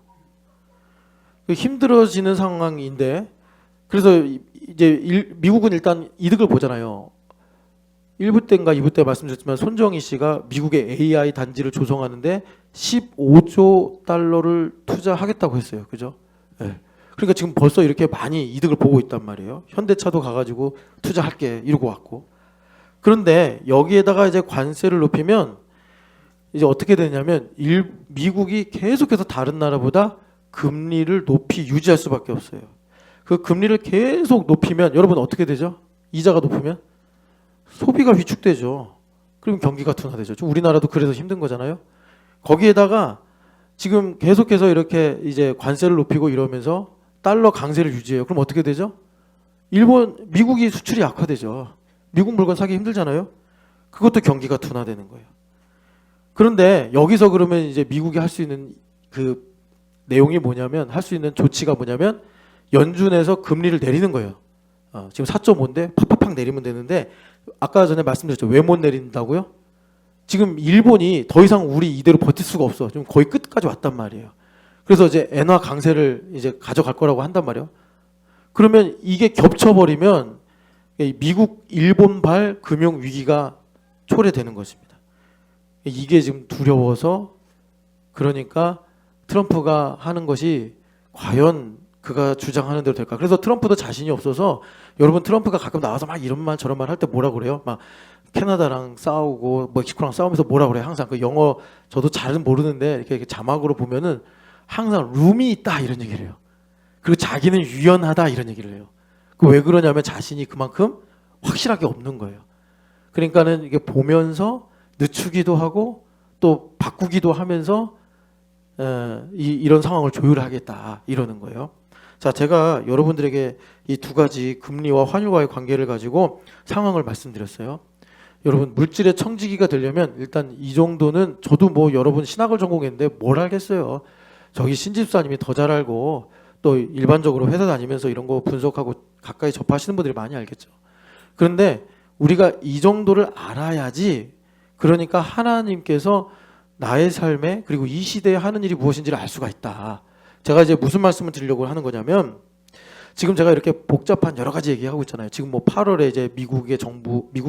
힘들어지는 상황인데 그래서 이제 미국은 일단 이득을 보잖아요. 1부 때인가 2부 때 말씀드렸지만 손정희 씨가 미국의 AI 단지를 조성하는데 15조 달러를 투자하겠다고 했어요. 그죠? 네. 그러니까 지금 벌써 이렇게 많이 이득을 보고 있단 말이에요. 현대차도 가가지고 투자할게 이러고 왔고. 그런데 여기에다가 이제 관세를 높이면 이제 어떻게 되냐면 미국이 계속해서 다른 나라보다 금리를 높이 유지할 수밖에 없어요. 그 금리를 계속 높이면 여러분 어떻게 되죠? 이자가 높으면 소비가 위축되죠. 그럼 경기가 둔화되죠. 우리나라도 그래서 힘든 거잖아요. 거기에다가 지금 계속해서 이렇게 이제 관세를 높이고 이러면서 달러 강세를 유지해요. 그럼 어떻게 되죠? 미국이 수출이 악화되죠. 미국 물건 사기 힘들잖아요. 그것도 경기가 둔화되는 거예요. 그런데 여기서 그러면 이제 미국이 할 수 있는 그 내용이 뭐냐면 할 수 있는 조치가 뭐냐면 연준에서 금리를 내리는 거예요. 지금 4.5인데 팍팍팍 내리면 되는데 아까 전에 말씀드렸죠. 왜 못 내린다고요? 지금 일본이 더 이상 우리 이대로 버틸 수가 없어. 지금 거의 끝까지 왔단 말이에요. 그래서 이제 엔화 강세를 이제 가져갈 거라고 한단 말이에요. 그러면 이게 겹쳐버리면 미국, 일본발 금융 위기가 초래되는 것입니다. 이게 지금 두려워서 그러니까 트럼프가 하는 것이 과연 그가 주장하는 대로 될까? 그래서 트럼프도 자신이 없어서 여러분 트럼프가 가끔 나와서 막 이런 말 저런 말 할 때 뭐라 그래요? 막 캐나다랑 싸우고 멕시코랑 싸우면서 뭐라 그래요? 항상 그 영어 저도 잘은 모르는데 이렇게 자막으로 보면은 항상 룸이 있다 이런 얘기를 해요. 그리고 자기는 유연하다 이런 얘기를 해요. 그 왜 그러냐면 자신이 그만큼 확실하게 없는 거예요. 그러니까는 이게 보면서 늦추기도 하고 또 바꾸기도 하면서 이런 상황을 조율하겠다 이러는 거예요. 자, 제가 여러분들에게 이 두 가지 금리와 환율과의 관계를 가지고 상황을 말씀드렸어요. 여러분 물질의 청지기가 되려면 일단 이 정도는 저도 뭐 여러분 신학을 전공했는데 뭘 알겠어요. 저기 신집사님이 더 잘 알고 또 일반적으로 회사 다니면서 이런 거 분석하고 가까이 접하시는 분들이 많이 알겠죠. 그런데 우리가 이 정도를 알아야지 그러니까 하나님께서 나의 삶에 그리고 이 시대에 하는 일이 무엇인지를 알 수가 있다. 제가 이제 무슨 말씀을 드리려고 하는 거냐면 지금 제가 이렇게 복잡한 여러 가지 얘기하고 있잖아요. 지금 뭐 8월에 이제 미국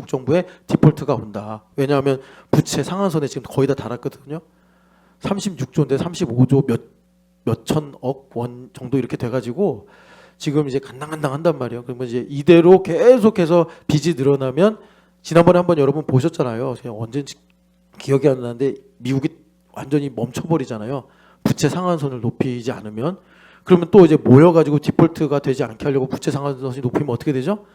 정부의 디폴트가 온다. 왜냐하면 부채 상한선에 지금 거의 다 달았거든요. 36조인데 35조 몇천억 원 정도 이렇게 돼가지고 지금 이제 간당간당 한단 말이에요. 그러면 이제 이대로 계속해서 빚이 늘어나면 지난번에 한번 여러분 보셨잖아요. 제가 언제인지 기억이 안 나는데 미국이 완전히 멈춰버리잖아요. 부채 상한선을 높이지 않으면. 그러면 또 이제 모여가지고 디폴트가 되지 않게 하려고 부채 상한선이 높이면 어떻게 되죠?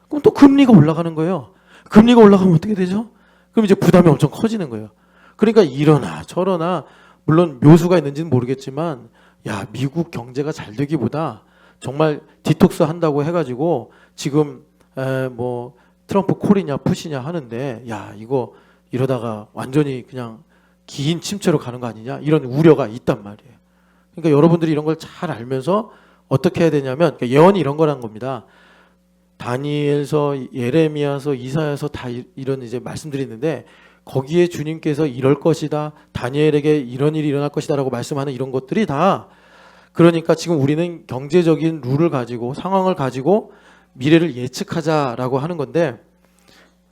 그럼 또 금리가 올라가는 거예요. 금리가 올라가면 어떻게 되죠? 그럼 이제 부담이 엄청 커지는 거예요. 그러니까 이러나 저러나 물론 묘수가 있는지는 모르겠지만 야 미국 경제가 잘 되기보다 정말 디톡스 한다고 해가지고 지금 뭐 트럼프 콜이냐 푸시냐 하는데 야 이거 이러다가 완전히 그냥 긴 침체로 가는 거 아니냐 이런 우려가 있단 말이에요. 그러니까 여러분들이 이런 걸 잘 알면서 어떻게 해야 되냐면 그러니까 예언이 이런 거란 겁니다. 다니엘서, 예레미야서, 이사야서 다 이런 이제 말씀들이 있는데 거기에 주님께서 이럴 것이다. 다니엘에게 이런 일이 일어날 것이다라고 말씀하는 이런 것들이 다 그러니까 지금 우리는 경제적인 룰을 가지고 상황을 가지고 미래를 예측하자라고 하는 건데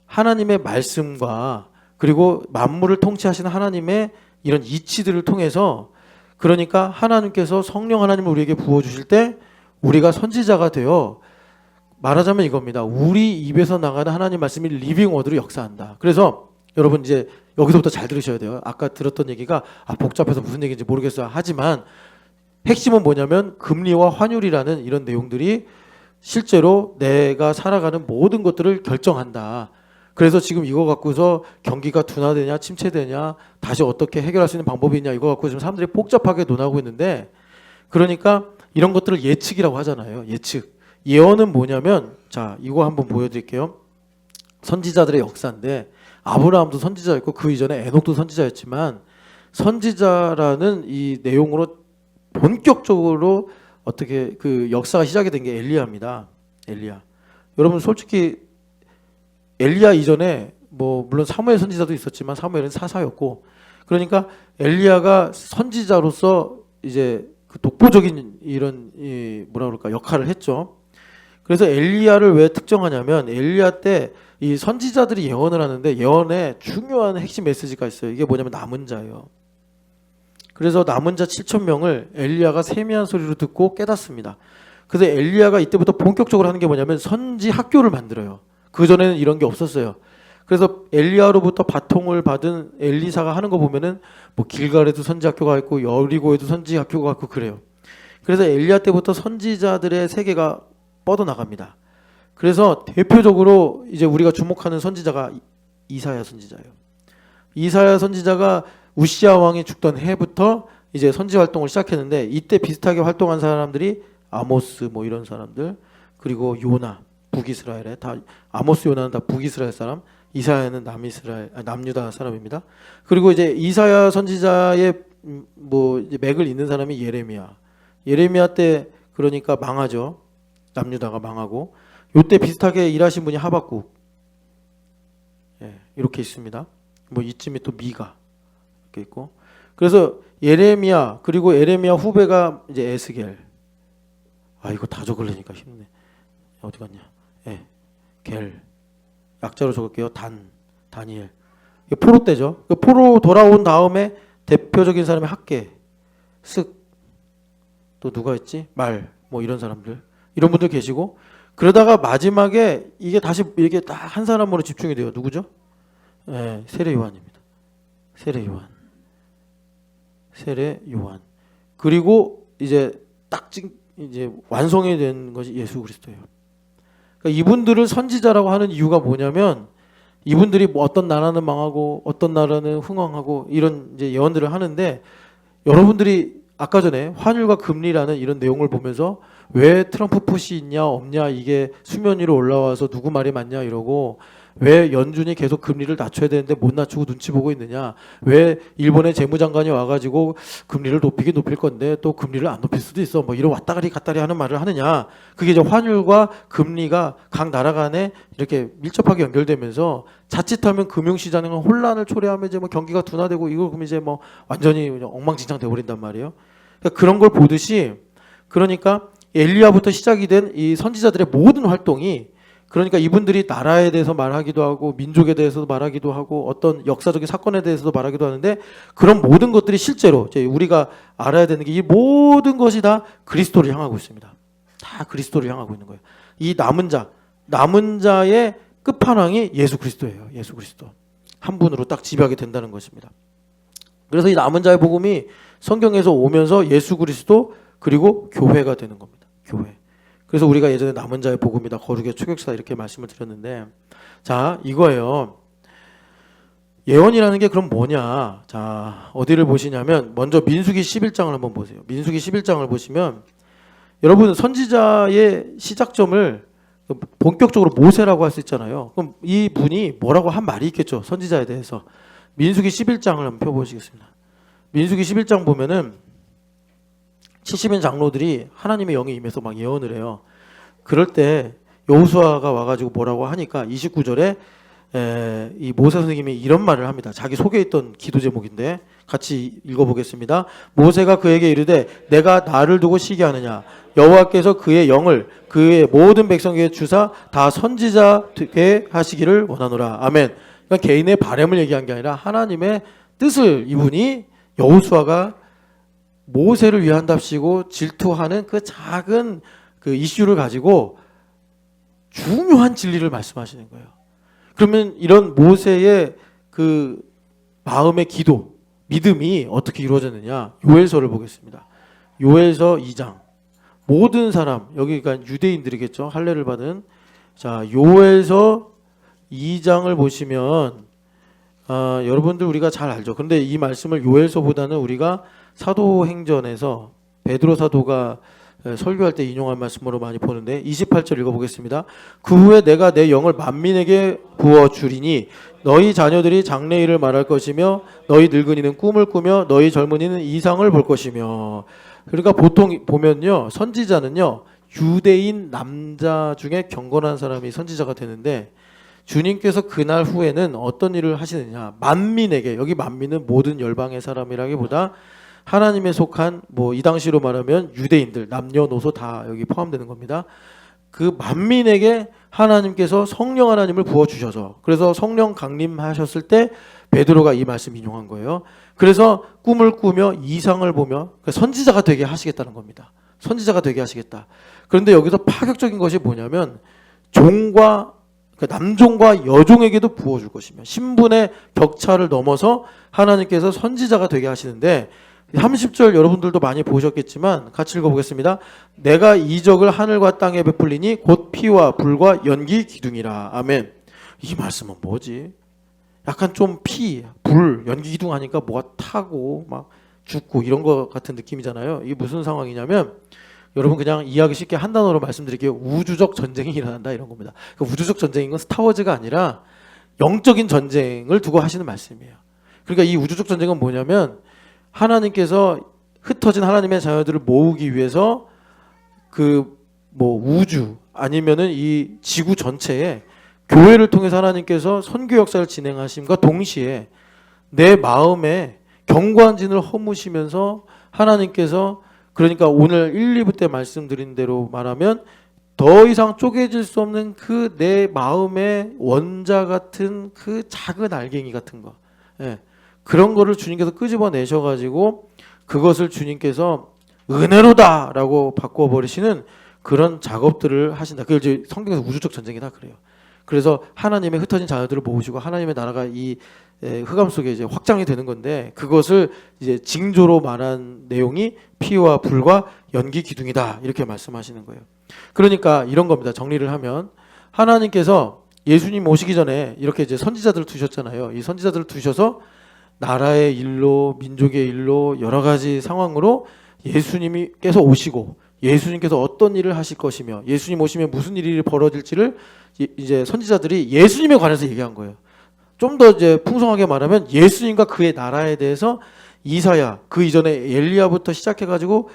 하나님의 말씀과 그리고 만물을 통치하시는 하나님의 이런 이치들을 통해서 그러니까 하나님께서 성령 하나님을 우리에게 부어주실 때 우리가 선지자가 되어 말하자면 이겁니다. 우리 입에서 나가는 하나님 말씀이 리빙 워드로 역사한다. 그래서 여러분 이제 여기서부터 잘 들으셔야 돼요. 아까 들었던 얘기가 복잡해서 무슨 얘기인지 모르겠어요. 하지만 핵심은 뭐냐면 금리와 환율이라는 이런 내용들이 실제로 내가 살아가는 모든 것들을 결정한다. 그래서 지금 이거 갖고서 경기가 둔화되냐 침체되냐 다시 어떻게 해결할 수 있는 방법이 있냐 이거 갖고 지금 사람들이 복잡하게 논하고 있는데 그러니까 이런 것들을 예측이라고 하잖아요. 예측. 예언은 뭐냐면 자 이거 한번 보여드릴게요. 선지자들의 역사인데 아브라함도 선지자였고 그 이전에 에녹도 선지자였지만 선지자라는 이 내용으로 본격적으로 어떻게 그 역사가 시작이 된 게 엘리야입니다. 엘리야. 여러분 솔직히 엘리야 이전에 뭐 물론 사무엘 선지자도 있었지만 사무엘은 사사였고 그러니까 엘리야가 선지자로서 이제 그 독보적인 이런 뭐라 그럴까 역할을 했죠. 그래서 엘리야를 왜 특정하냐면 엘리야 때 이 선지자들이 예언을 하는데 예언에 중요한 핵심 메시지가 있어요. 이게 뭐냐면 남은 자예요. 그래서 남은 자 7천 명을 엘리야가 세미한 소리로 듣고 깨닫습니다. 그래서 엘리야가 이때부터 본격적으로 하는 게 뭐냐면 선지 학교를 만들어요. 그전에는 이런 게 없었어요. 그래서 엘리야로부터 바통을 받은 엘리사가 하는 거 보면은 뭐 길갈에도 선지 학교가 있고 여리고에도 선지 학교가 있고 그래요. 그래서 엘리야 때부터 선지자들의 세계가 뻗어나갑니다. 그래서 대표적으로 이제 우리가 주목하는 선지자가 이사야 선지자예요. 이사야 선지자가 우시야 왕이 죽던 해부터 이제 선지 활동을 시작했는데 이때 비슷하게 활동한 사람들이 아모스 뭐 이런 사람들 그리고 요나 북이스라엘에 다 아모스 요나는 다 북이스라엘 사람 이사야는 남유다 사람입니다. 그리고 이제 이사야 선지자의 뭐 이제 맥을 잇는 사람이 예레미야 때 그러니까 망하죠. 남유다가 망하고, 요때 비슷하게 일하신 분이 하박국, 예, 이렇게 있습니다. 뭐 이쯤에 또 미가 이렇게 있고, 그래서 예레미야, 그리고 예레미야 후배가 이제 에스겔. 아, 이거 다 적으려니까 힘드네. 어디 갔냐? 예, 겔. 약자로 적을게요. 다니엘. 이게 포로 때죠. 포로 돌아온 다음에 대표적인 사람이 학계, 쓱, 또 누가 있지? 뭐 이런 사람들, 이런 분들 계시고, 그러다가 마지막에 이게 다시 이렇게 딱 한 사람으로 집중이 돼요. 누구죠? 예, 세례 요한입니다. 세례 요한. 그리고 이제 이제 완성이 된 것이 예수 그리스도예요. 그러니까 이분들을 선지자라고 하는 이유가 뭐냐면, 이분들이 뭐 어떤 나라는 망하고 어떤 나라는 흥왕하고 이런 이제 예언들을 하는데, 여러분들이 아까 전에 환율과 금리라는 이런 내용을 보면서 왜 트럼프 풋이 있냐 없냐, 이게 수면 위로 올라와서 누구 말이 맞냐 이러고, 왜 연준이 계속 금리를 낮춰야 되는데 못 낮추고 눈치 보고 있느냐, 왜 일본의 재무장관이 와가지고 금리를 높일 건데 또 금리를 안 높일 수도 있어, 뭐 이런 왔다가리 갔다리 하는 말을 하느냐. 그게 이제 환율과 금리가 각 나라 간에 이렇게 밀접하게 연결되면서 자칫하면 금융시장은 혼란을 초래하면 이제 뭐 경기가 둔화되고, 이거 그러면 이제 뭐 완전히 엉망진창 돼버린단 말이에요. 그러니까 그런 걸 보듯이, 그러니까 엘리야부터 시작이 된 이 선지자들의 모든 활동이, 그러니까 이분들이 나라에 대해서 말하기도 하고 민족에 대해서도 말하기도 하고 어떤 역사적인 사건에 대해서도 말하기도 하는데, 그런 모든 것들이 실제로 이제 우리가 알아야 되는 게, 이 모든 것이 다 그리스도를 향하고 있습니다. 다 그리스도를 향하고 있는 거예요. 이 남은 자의 끝판왕이 예수 그리스도예요. 예수 그리스도 한 분으로 딱 지배하게 된다는 것입니다. 그래서 이 남은 자의 복음이 성경에서 오면서 예수 그리스도 그리고 교회가 되는 겁니다. 교회. 그래서 우리가 예전에 남은 자의 복음이다, 거룩의 초격사 이렇게 말씀을 드렸는데, 자, 이거예요. 예언이라는 게 그럼 뭐냐? 자, 어디를 보시냐면 먼저 민수기 11장을 한번 보세요. 민수기 11장을 보시면, 여러분 선지자의 시작점을 본격적으로 모세라고 할 수 있잖아요. 그럼 이 분이 뭐라고 한 말이 있겠죠, 선지자에 대해서. 민수기 11장을 한번 펴보시겠습니다. 민수기 11장 보면은 70인 장로들이 하나님의 영이 임해서 막 예언을 해요. 그럴 때 여호수아가 와가지고 뭐라고 하니까 29절에 이 모세 선생님이 이런 말을 합니다. 자기 속에 있던 기도 제목인데 같이 읽어보겠습니다. 모세가 그에게 이르되 내가 나를 두고 시기하느냐, 여호와께서 그의 영을 그의 모든 백성에게 주사 다 선지자 되게 하시기를 원하노라. 아멘. 그러니까 개인의 바람을 얘기한 게 아니라 하나님의 뜻을, 이분이 여호수아가 모세를 위한답시고 질투하는 그 작은 그 이슈를 가지고 중요한 진리를 말씀하시는 거예요. 그러면 이런 모세의 그 마음의 기도, 믿음이 어떻게 이루어졌느냐? 요엘서를 보겠습니다. 요엘서 2장. 모든 사람, 여기가 유대인들이겠죠, 할례를 받은. 자, 요엘서 2장을 보시면 여러분들 우리가 잘 알죠. 그런데 이 말씀을 요엘서보다는 우리가 사도행전에서 베드로 사도가 설교할 때 인용한 말씀으로 많이 보는데, 28절 읽어보겠습니다. 그 후에 내가 내 영을 만민에게 부어주리니 너희 자녀들이 장래일을 말할 것이며 너희 늙은이는 꿈을 꾸며 너희 젊은이는 이상을 볼 것이며. 그러니까 보통 보면요, 선지자는요 유대인 남자 중에 경건한 사람이 선지자가 되는데, 주님께서 그날 후에는 어떤 일을 하시느냐, 만민에게, 여기 만민은 모든 열방의 사람이라기보다 하나님에 속한, 뭐 이 당시로 말하면 유대인들, 남녀노소 다 여기 포함되는 겁니다. 그 만민에게 하나님께서 성령 하나님을 부어주셔서, 그래서 성령 강림하셨을 때 베드로가 이 말씀 인용한 거예요. 그래서 꿈을 꾸며 이상을 보며 선지자가 되게 하시겠다는 겁니다. 선지자가 되게 하시겠다. 그런데 여기서 파격적인 것이 뭐냐면, 종과, 그러니까 남종과 여종에게도 부어줄 것이며, 신분의 격차를 넘어서 하나님께서 선지자가 되게 하시는데, 30절 여러분들도 많이 보셨겠지만 같이 읽어보겠습니다. 내가 이적을 하늘과 땅에 베풀리니 곧 피와 불과 연기 기둥이라. 아멘. 이 말씀은 뭐지? 약간 좀 피, 불, 연기 기둥 하니까 뭐가 타고 막 죽고 이런 거 같은 느낌이잖아요. 이게 무슨 상황이냐면, 여러분 그냥 이해하기 쉽게 한 단어로 말씀드릴게요. 우주적 전쟁이 일어난다, 이런 겁니다. 그러니까 우주적 전쟁인 건 스타워즈가 아니라 영적인 전쟁을 두고 하시는 말씀이에요. 그러니까 이 우주적 전쟁은 뭐냐면, 하나님께서 흩어진 하나님의 자녀들을 모으기 위해서 그 뭐 우주 아니면은 이 지구 전체에 교회를 통해서 하나님께서 선교 역사를 진행하심과 동시에 내 마음에 견고한 진을 허무시면서 하나님께서 그러니까 오늘 1, 2부 때 말씀드린 대로 말하면 더 이상 쪼개질 수 없는 그 내 마음의 원자 같은 그 작은 알갱이 같은 거, 예, 그런 거를 주님께서 끄집어내셔가지고 그것을 주님께서 은혜로다라고 바꿔버리시는 그런 작업들을 하신다. 그걸 이제 성경에서 우주적 전쟁이다 그래요. 그래서 하나님의 흩어진 자녀들을 모으시고 하나님의 나라가 이 흑암 속에 이제 확장이 되는 건데 그것을 이제 징조로 말한 내용이 피와 불과 연기 기둥이다 이렇게 말씀하시는 거예요. 그러니까 이런 겁니다. 정리를 하면 하나님께서 예수님 오시기 전에 이렇게 이제 선지자들을 두셨잖아요. 이 선지자들을 두셔서 나라의 일로 민족의 일로 여러 가지 상황으로 예수님께서 오시고 예수님께서 어떤 일을 하실 것이며 예수님 오시면 무슨 일이 벌어질지를 이제 선지자들이 예수님에 관해서 얘기한 거예요. 좀 더 이제 풍성하게 말하면 예수님과 그의 나라에 대해서 이사야 그 이전에 엘리야부터 시작해가지고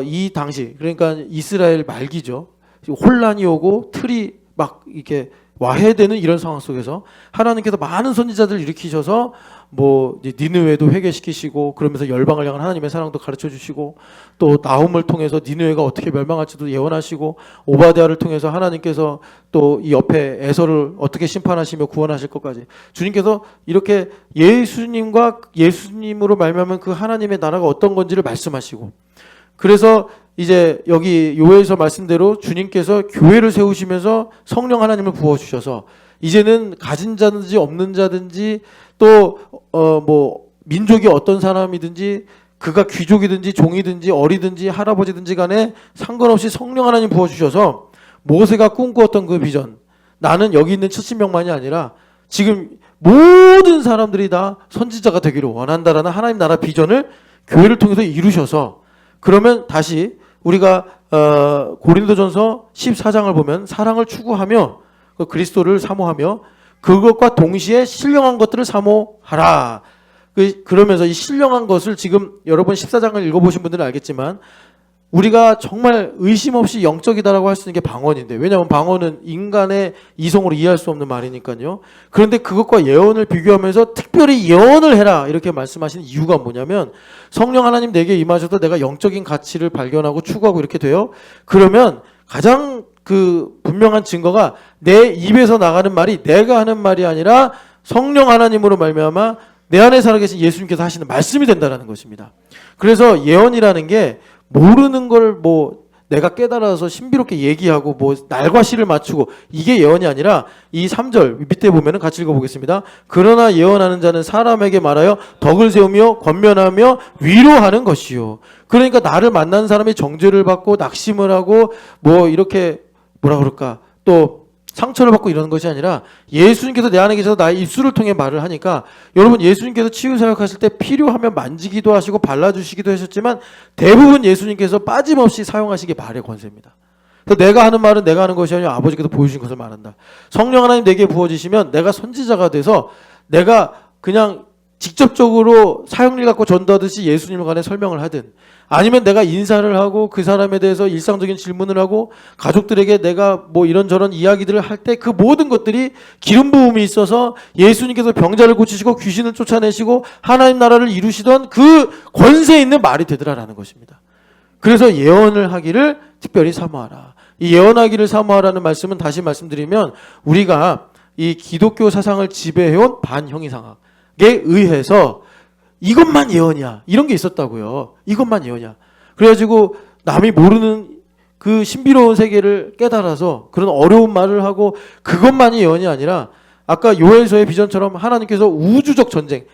이 당시 그러니까 이스라엘 말기죠. 혼란이 오고 틀이 막 이렇게 와해되는 이런 상황 속에서 하나님께서 많은 선지자들을 일으키셔서 뭐 니느웨도 회개시키시고 그러면서 열방을 향한 하나님의 사랑도 가르쳐 주시고 또 나훔을 통해서 니느웨가 어떻게 멸망할지도 예언하시고 오바댜를 통해서 하나님께서 또 이 옆에 에서를 어떻게 심판하시며 구원하실 것까지 주님께서 이렇게 예수님과 예수님으로 말미암은 그 하나님의 나라가 어떤 건지를 말씀하시고 그래서 이제 여기 요엘서 말씀대로 주님께서 교회를 세우시면서 성령 하나님을 부어주셔서 이제는 가진 자든지 없는 자든지 또 뭐 민족이 어떤 사람이든지 그가 귀족이든지 종이든지 어리든지 할아버지든지 간에 상관없이 성령 하나님 부어주셔서 모세가 꿈꾸었던 그 비전 나는 여기 있는 70명만이 아니라 지금 모든 사람들이 다 선지자가 되기를 원한다라는 하나님 나라 비전을 교회를 통해서 이루셔서 그러면 다시 우리가 고린도전서 14장을 보면 사랑을 추구하며 그 그리스도를 사모하며 그것과 동시에 신령한 것들을 사모하라. 그러면서 이 신령한 것을 지금 여러분 14장을 읽어보신 분들은 알겠지만 우리가 정말 의심 없이 영적이다라고 할 수 있는 게 방언인데 왜냐하면 방언은 인간의 이성으로 이해할 수 없는 말이니까요. 그런데 그것과 예언을 비교하면서 특별히 예언을 해라 이렇게 말씀하시는 이유가 뭐냐면 성령 하나님 내게 임하셔서 내가 영적인 가치를 발견하고 추구하고 이렇게 돼요. 그러면 가장 그 분명한 증거가 내 입에서 나가는 말이 내가 하는 말이 아니라 성령 하나님으로 말미암아 내 안에 살아계신 예수님께서 하시는 말씀이 된다는 것입니다. 그래서 예언이라는 게 모르는 걸 뭐 내가 깨달아서 신비롭게 얘기하고 뭐 날과 시를 맞추고 이게 예언이 아니라 이 3절 밑에 보면은 같이 읽어보겠습니다. 그러나 예언하는 자는 사람에게 말하여 덕을 세우며 권면하며 위로하는 것이요. 그러니까 나를 만난 사람이 정죄를 받고 낙심을 하고 뭐 이렇게 뭐라 그럴까 또 상처를 받고 이러는 것이 아니라 예수님께서 내 안에 계셔서 나의 입술을 통해 말을 하니까 여러분 예수님께서 치유사역하실 때 필요하면 만지기도 하시고 발라주시기도 하셨지만 대부분 예수님께서 빠짐없이 사용하시기 말의 권세입니다. 그래서 내가 하는 말은 내가 하는 것이 아니라 아버지께서 보여주신 것을 말한다. 성령 하나님 내게 부어지시면 내가 선지자가 돼서 내가 그냥 직접적으로 사역일 갖고 전도하듯이 예수님에 관해 설명을 하든 아니면 내가 인사를 하고 그 사람에 대해서 일상적인 질문을 하고 가족들에게 내가 뭐 이런저런 이야기들을 할 때 그 모든 것들이 기름 부음이 있어서 예수님께서 병자를 고치시고 귀신을 쫓아내시고 하나님 나라를 이루시던 그 권세 있는 말이 되더라라는 것입니다. 그래서 예언을 하기를 특별히 사모하라. 이 예언하기를 사모하라는 말씀은 다시 말씀드리면 우리가 이 기독교 사상을 지배해온 반형이상학 에 의해서 이것만 예언이야 이런 게 있었다고요. 이것만 예언이야. 그래가지고 남이 모르는 그 신비로운 세계를 깨달아서 그런 어려운 말을 하고 그것만이 예언이 아니라 아까 요엘서의 비전처럼 하나님께서 우주적 전쟁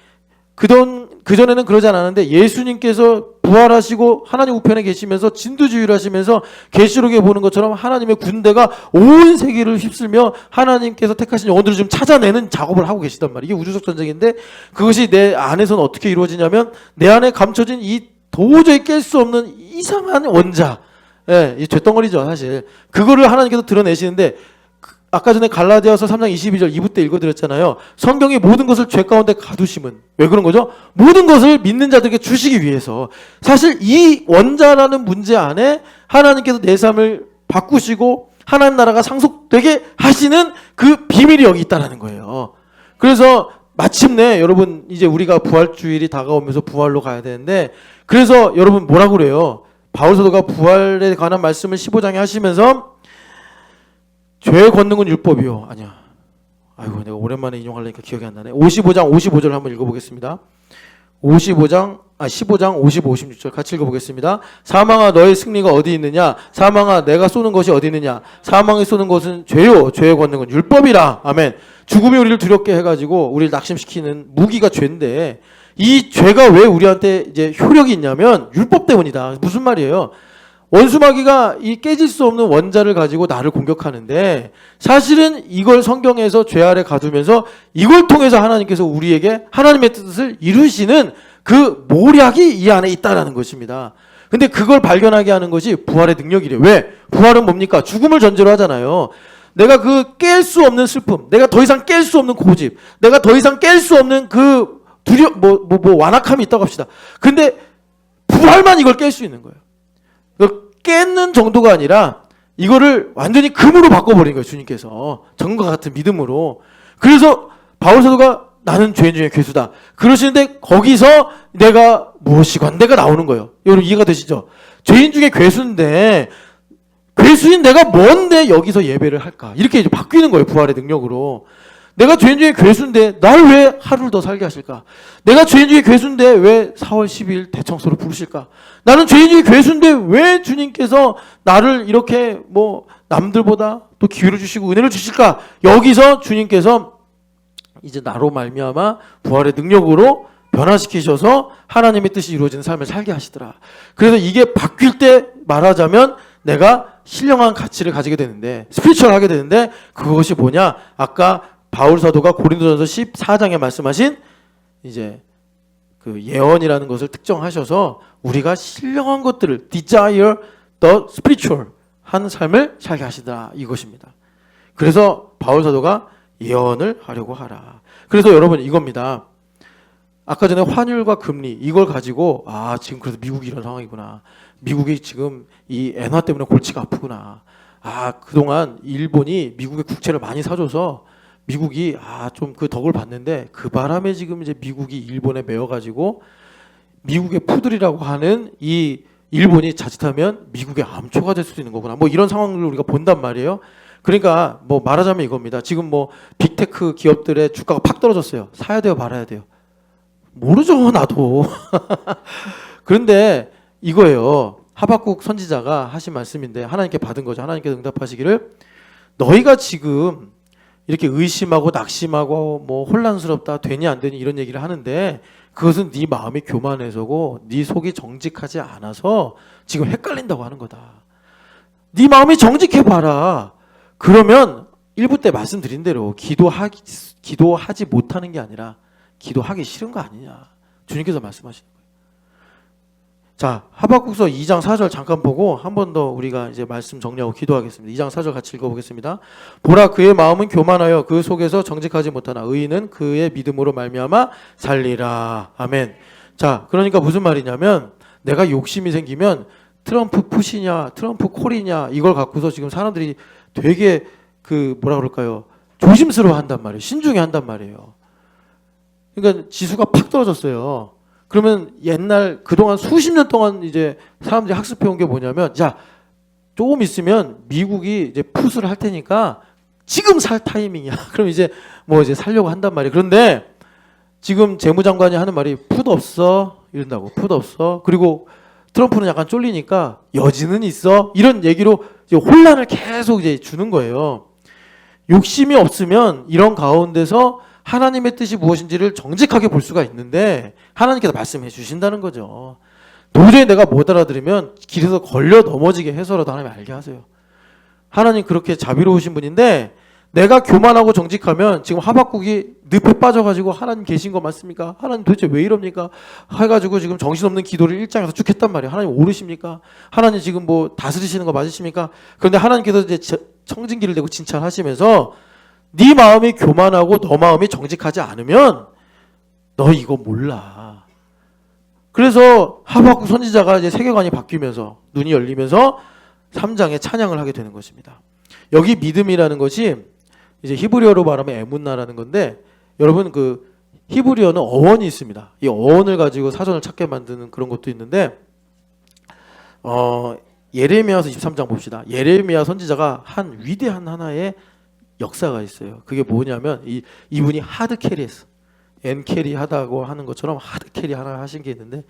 그전에는 그러지 않았는데 예수님께서 부활하시고 하나님 우편에 계시면서 진두지휘를 하시면서 계시록에 보는 것처럼 하나님의 군대가 온 세계를 휩쓸며 하나님께서 택하신 영혼들을 좀 찾아내는 작업을 하고 계시단 말이에요. 이게 우주적 전쟁인데 그것이 내 안에서는 어떻게 이루어지냐면 내 안에 감춰진 이 도저히 깰 수 없는 이상한 원자 이 쇳덩어리죠 사실. 그거를 하나님께서 드러내시는데 아까 전에 갈라디아서 3장 22절 2부 때 읽어드렸잖아요. 성경이 모든 것을 죄 가운데 가두심은 왜 그런 거죠? 모든 것을 믿는 자들에게 주시기 위해서. 사실 이 원자라는 문제 안에 하나님께서 내 삶을 바꾸시고 하나님 나라가 상속되게 하시는 그 비밀이 여기 있다는 거예요. 그래서 마침내 여러분 이제 우리가 부활주일이 다가오면서 부활로 가야 되는데, 그래서 여러분 뭐라고 그래요? 바울 사도가 부활에 관한 말씀을 15장에 하시면서 죄의 권능은 율법이요. 아니야. 아이고, 내가 오랜만에 인용하려니까 기억이 안 나네. 55장 55절 한번 읽어보겠습니다. 15장 55, 56절 같이 읽어보겠습니다. 사망아 너의 승리가 어디 있느냐? 사망아 내가 쏘는 것이 어디 있느냐? 사망이 쏘는 것은 죄요. 죄의 권능은 율법이라. 아멘. 죽음이 우리를 두렵게 해가지고 우리를 낙심시키는 무기가 죄인데, 이 죄가 왜 우리한테 이제 효력이 있냐면 율법 때문이다. 무슨 말이에요? 원수마귀가 이 깨질 수 없는 원자를 가지고 나를 공격하는데, 사실은 이걸 성경에서 죄 아래 가두면서 이걸 통해서 하나님께서 우리에게 하나님의 뜻을 이루시는 그 모략이 이 안에 있다라는 것입니다. 근데 그걸 발견하게 하는 것이 부활의 능력이래요. 왜? 부활은 뭡니까? 죽음을 전제로 하잖아요. 내가 그 깰 수 없는 슬픔, 내가 더 이상 깰 수 없는 고집, 내가 더 이상 깰 수 없는 그 완악함이 있다고 합시다. 근데 부활만 이걸 깰 수 있는 거예요. 깨는 정도가 아니라 이거를 완전히 금으로 바꿔버린 거예요. 주님께서 정과 같은 믿음으로. 그래서 바울 사도가 나는 죄인 중에 괴수다 그러시는데, 거기서 내가 무엇이건 내가 나오는 거예요. 여러분 이해가 되시죠? 죄인 중에 괴수인데, 괴수인 내가 뭔데 여기서 예배를 할까? 이렇게 이제 바뀌는 거예요. 부활의 능력으로. 내가 죄인 중에 괴수인데 날 왜 하루를 더 살게 하실까? 내가 죄인 중에 괴수인데 왜 4월 12일 대청소를 부르실까? 나는 죄인 중에 괴수인데 왜 주님께서 나를 이렇게 남들보다 또 기회를 주시고 은혜를 주실까? 여기서 주님께서 이제 나로 말미암아 부활의 능력으로 변화시키셔서 하나님의 뜻이 이루어지는 삶을 살게 하시더라. 그래서 이게 바뀔 때 말하자면 내가 신령한 가치를 가지게 되는데, 스피리추얼하게 되는데, 그것이 뭐냐? 아까 바울 사도가 고린도전서 14장에 말씀하신 이제 그 예언이라는 것을 특정하셔서 우리가 신령한 것들을 desire the spiritual 하는 삶을 살게 하시다, 이것입니다. 그래서 바울 사도가 예언을 하려고 하라. 그래서 여러분 이겁니다. 아까 전에 환율과 금리 이걸 가지고 지금 그래서 미국이 이런 상황이구나. 미국이 지금 이 엔화 때문에 골치가 아프구나. 그동안 일본이 미국의 국채를 많이 사줘서 미국이 좀 그 덕을 봤는데, 그 바람에 지금 이제 미국이 일본에 매여가지고 미국의 푸들이라고 하는 이 일본이 자칫하면 미국의 암초가 될 수도 있는 거구나. 이런 상황을 우리가 본단 말이에요. 그러니까 말하자면 이겁니다. 지금 빅테크 기업들의 주가가 팍 떨어졌어요. 사야 돼요, 말아야 돼요? 모르죠, 나도. 그런데 이거예요. 하박국 선지자가 하신 말씀인데 하나님께 받은 거죠. 하나님께서 응답하시기를, 너희가 지금 이렇게 의심하고 낙심하고 혼란스럽다, 되니 안 되니 이런 얘기를 하는데, 그것은 네 마음이 교만해서고 네 속이 정직하지 않아서 지금 헷갈린다고 하는 거다. 네 마음이 정직해봐라. 그러면 1부 때 말씀드린 대로 기도하지 못하는 게 아니라 기도하기 싫은 거 아니냐, 주님께서 말씀하시는 거예요. 자, 하박국서 2장 4절 잠깐 보고 한 번 더 우리가 이제 말씀 정리하고 기도하겠습니다. 2장 4절 같이 읽어보겠습니다. 보라, 그의 마음은 교만하여 그 속에서 정직하지 못하나 의인은 그의 믿음으로 말미암아 살리라. 아멘. 자, 그러니까 무슨 말이냐면, 내가 욕심이 생기면 트럼프 푸시냐 트럼프 콜이냐 이걸 갖고서 지금 사람들이 되게 조심스러워 한단 말이에요. 신중해 한단 말이에요. 그러니까 지수가 팍 떨어졌어요. 그러면 옛날 그동안 수십 년 동안 이제 사람들이 학습해 온 게 뭐냐면, 자, 조금 있으면 미국이 이제 풋을 할 테니까 지금 살 타이밍이야. 그럼 이제 살려고 한단 말이에요. 그런데 지금 재무장관이 하는 말이 풋 없어 이런다고. 풋 없어. 그리고 트럼프는 약간 쫄리니까 여지는 있어. 이런 얘기로 이제 혼란을 계속 이제 주는 거예요. 욕심이 없으면 이런 가운데서 하나님의 뜻이 무엇인지를 정직하게 볼 수가 있는데, 하나님께서 말씀해 주신다는 거죠. 도저히 내가 못 알아들으면 길에서 걸려 넘어지게 해서라도 하나님 알게 하세요. 하나님 그렇게 자비로우신 분인데, 내가 교만하고 정직하면 지금 하박국이 늪에 빠져가지고 하나님 계신 거 맞습니까? 하나님 도대체 왜 이럽니까? 해가지고 지금 정신없는 기도를 1장에서 쭉 했단 말이에요. 하나님 오르십니까? 하나님 지금 다스리시는 거 맞으십니까? 그런데 하나님께서 이제 청진기를 대고 진찰하시면서 네 마음이 교만하고 너 마음이 정직하지 않으면 너 이거 몰라. 그래서 하박국 선지자가 이제 세계관이 바뀌면서 눈이 열리면서 3장에 찬양을 하게 되는 것입니다. 여기 믿음이라는 것이 이제 히브리어로 말하면 에문나라는 건데, 여러분 그 히브리어는 어원이 있습니다. 이 어원을 가지고 사전을 찾게 만드는 그런 것도 있는데, 예레미야서 23장 봅시다. 예레미야 선지자가 한 위대한 하나의 역사가 있어요. 그게 뭐냐면 이분이 하드 캐리했어. 엔 캐리 하다고 하는 것처럼 하드 캐리 하나 하신 게 있는데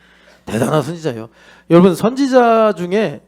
대단한 선지자예요. 여러분 선지자 중에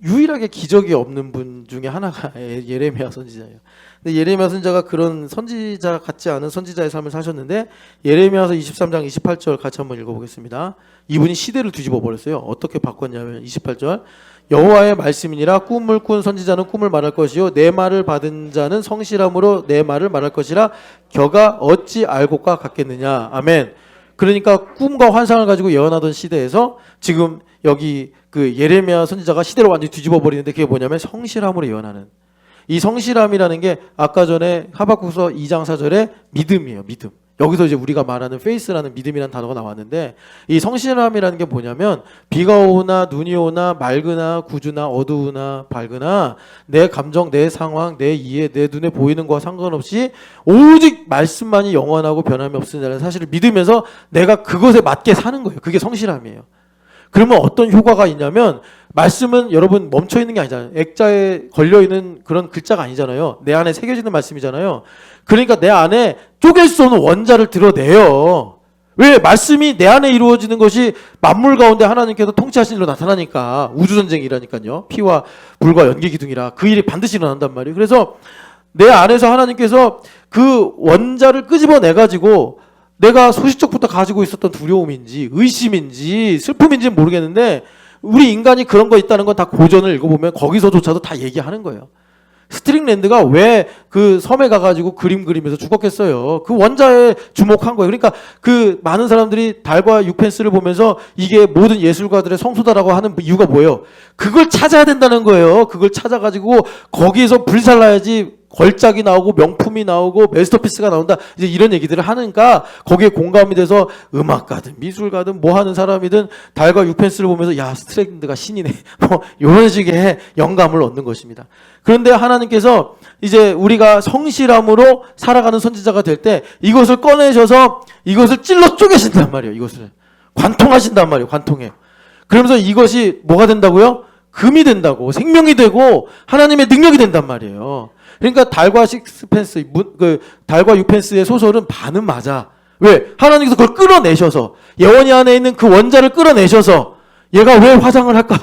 유일하게 기적이 없는 분 중에 하나가 예레미야 선지자예요. 근데 예레미야 선지자가 그런 선지자 같지 않은 선지자의 삶을 사셨는데, 예레미야서 23장 28절 같이 한번 읽어보겠습니다. 이분이 시대를 뒤집어 버렸어요. 어떻게 바꿨냐면 28절, 여호와의 말씀이니라 꿈을 꾼 선지자는 꿈을 말할 것이요 내 말을 받은 자는 성실함으로 내 말을 말할 것이라 겨가 어찌 알고과 같겠느냐. 아멘. 그러니까 꿈과 환상을 가지고 예언하던 시대에서 지금 여기 그 예레미야 선지자가 시대를 완전히 뒤집어 버리는데, 그게 뭐냐면 성실함으로 예언하는, 이 성실함이라는 게 아까 전에 하박국서 2장 4절에 믿음이에요. 믿음. 여기서 이제 우리가 말하는 페이스라는 믿음이라는 단어가 나왔는데, 이 성실함이라는 게 뭐냐면 비가 오나 눈이 오나 맑으나 구주나 어두우나 밝으나 내 감정, 내 상황, 내 이해, 내 눈에 보이는 거와 상관없이 오직 말씀만이 영원하고 변함이 없으냐는 사실을 믿으면서 내가 그것에 맞게 사는 거예요. 그게 성실함이에요. 그러면 어떤 효과가 있냐면, 말씀은 여러분 멈춰 있는 게 아니잖아요. 액자에 걸려 있는 그런 글자가 아니잖아요. 내 안에 새겨지는 말씀이잖아요. 그러니까 내 안에 쪼갤 수 없는 원자를 드러내요. 왜? 말씀이 내 안에 이루어지는 것이 만물 가운데 하나님께서 통치하신 일로 나타나니까. 우주전쟁이라니까요. 피와 불과 연기 기둥이라 그 일이 반드시 일어난단 말이에요. 그래서 내 안에서 하나님께서 그 원자를 끄집어내가지고 내가 소시적부터 가지고 있었던 두려움인지 의심인지 슬픔인지는 모르겠는데, 우리 인간이 그런 거 있다는 건 다 고전을 읽어보면 거기서조차도 다 얘기하는 거예요. 스트링랜드가 왜 그 섬에 가가지고 그림 그리면서 죽었겠어요. 그 원자에 주목한 거예요. 그러니까 그 많은 사람들이 달과 육펜스를 보면서 이게 모든 예술가들의 성소다라고 하는 이유가 뭐예요? 그걸 찾아야 된다는 거예요. 그걸 찾아가지고 거기에서 불살라야지 걸작이 나오고 명품이 나오고 메스터피스가 나온다, 이제 이런 얘기들을 하니까 거기에 공감이 돼서 음악가든 미술가든 뭐 하는 사람이든 달과 육펜스를 보면서 야, 스트랜드가 신이네 뭐 이런 식의 영감을 얻는 것입니다. 그런데 하나님께서 이제 우리가 성실함으로 살아가는 선지자가 될 때 이것을 꺼내셔서 이것을 찔러 쪼개신단 말이에요. 이것을 관통하신단 말이에요. 관통해. 그러면서 이것이 뭐가 된다고요? 금이 된다고, 생명이 되고 하나님의 능력이 된단 말이에요. 그러니까 달과 식스펜스, 달과 육펜스의 소설은 반은 맞아. 왜? 하나님께서 그걸 끌어내셔서, 예원이 안에 있는 그 원자를 끌어내셔서, 얘가 왜 화장을 할까?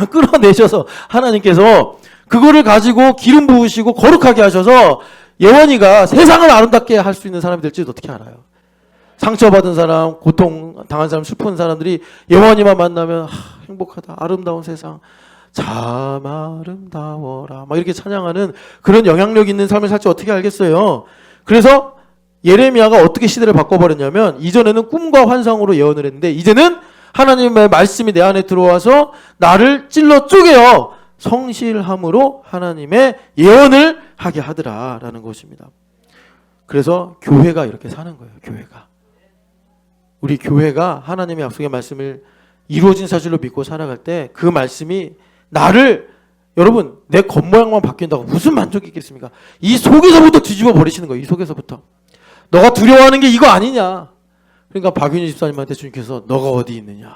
끌어내셔서 하나님께서 그거를 가지고 기름 부으시고 거룩하게 하셔서 예원이가 세상을 아름답게 할 수 있는 사람이 될지도 어떻게 알아요? 상처받은 사람, 고통 당한 사람, 슬픈 사람들이 예원이만 만나면 행복하다, 아름다운 세상, 참 아름다워라 막 이렇게 찬양하는 그런 영향력 있는 삶을 살지 어떻게 알겠어요? 그래서 예레미야가 어떻게 시대를 바꿔버렸냐면, 이전에는 꿈과 환상으로 예언을 했는데 이제는 하나님의 말씀이 내 안에 들어와서 나를 찔러 쪼개어 성실함으로 하나님의 예언을 하게 하더라라는 것입니다. 그래서 교회가 이렇게 사는 거예요. 교회가, 우리 교회가 하나님의 약속의 말씀을 이루어진 사실로 믿고 살아갈 때 그 말씀이 나를, 여러분 내 겉모양만 바뀐다고 무슨 만족이 있겠습니까? 이 속에서부터 뒤집어 버리시는 거예요. 이 속에서부터. 너가 두려워하는 게 이거 아니냐. 그러니까 박윤희 집사님한테 주님께서 너가 어디 있느냐,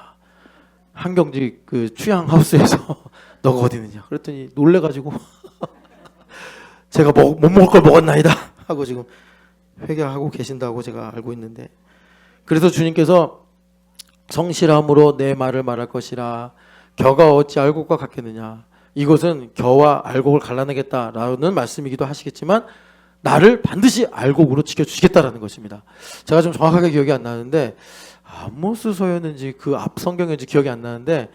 한경지 그 취향하우스에서 너가 어디 있느냐 그랬더니 놀래가지고 제가 못 먹을 걸 먹었나이다 하고 지금 회개하고 계신다고 제가 알고 있는데, 그래서 주님께서 성실함으로 내 말을 말할 것이라 겨가 어찌 알곡과 같겠느냐, 이것은 겨와 알곡을 갈라내겠다라는 말씀이기도 하시겠지만 나를 반드시 알곡으로 지켜주시겠다라는 것입니다. 제가 좀 정확하게 기억이 안 나는데 아모스서였는지 그 앞 성경인지 기억이 안 나는데,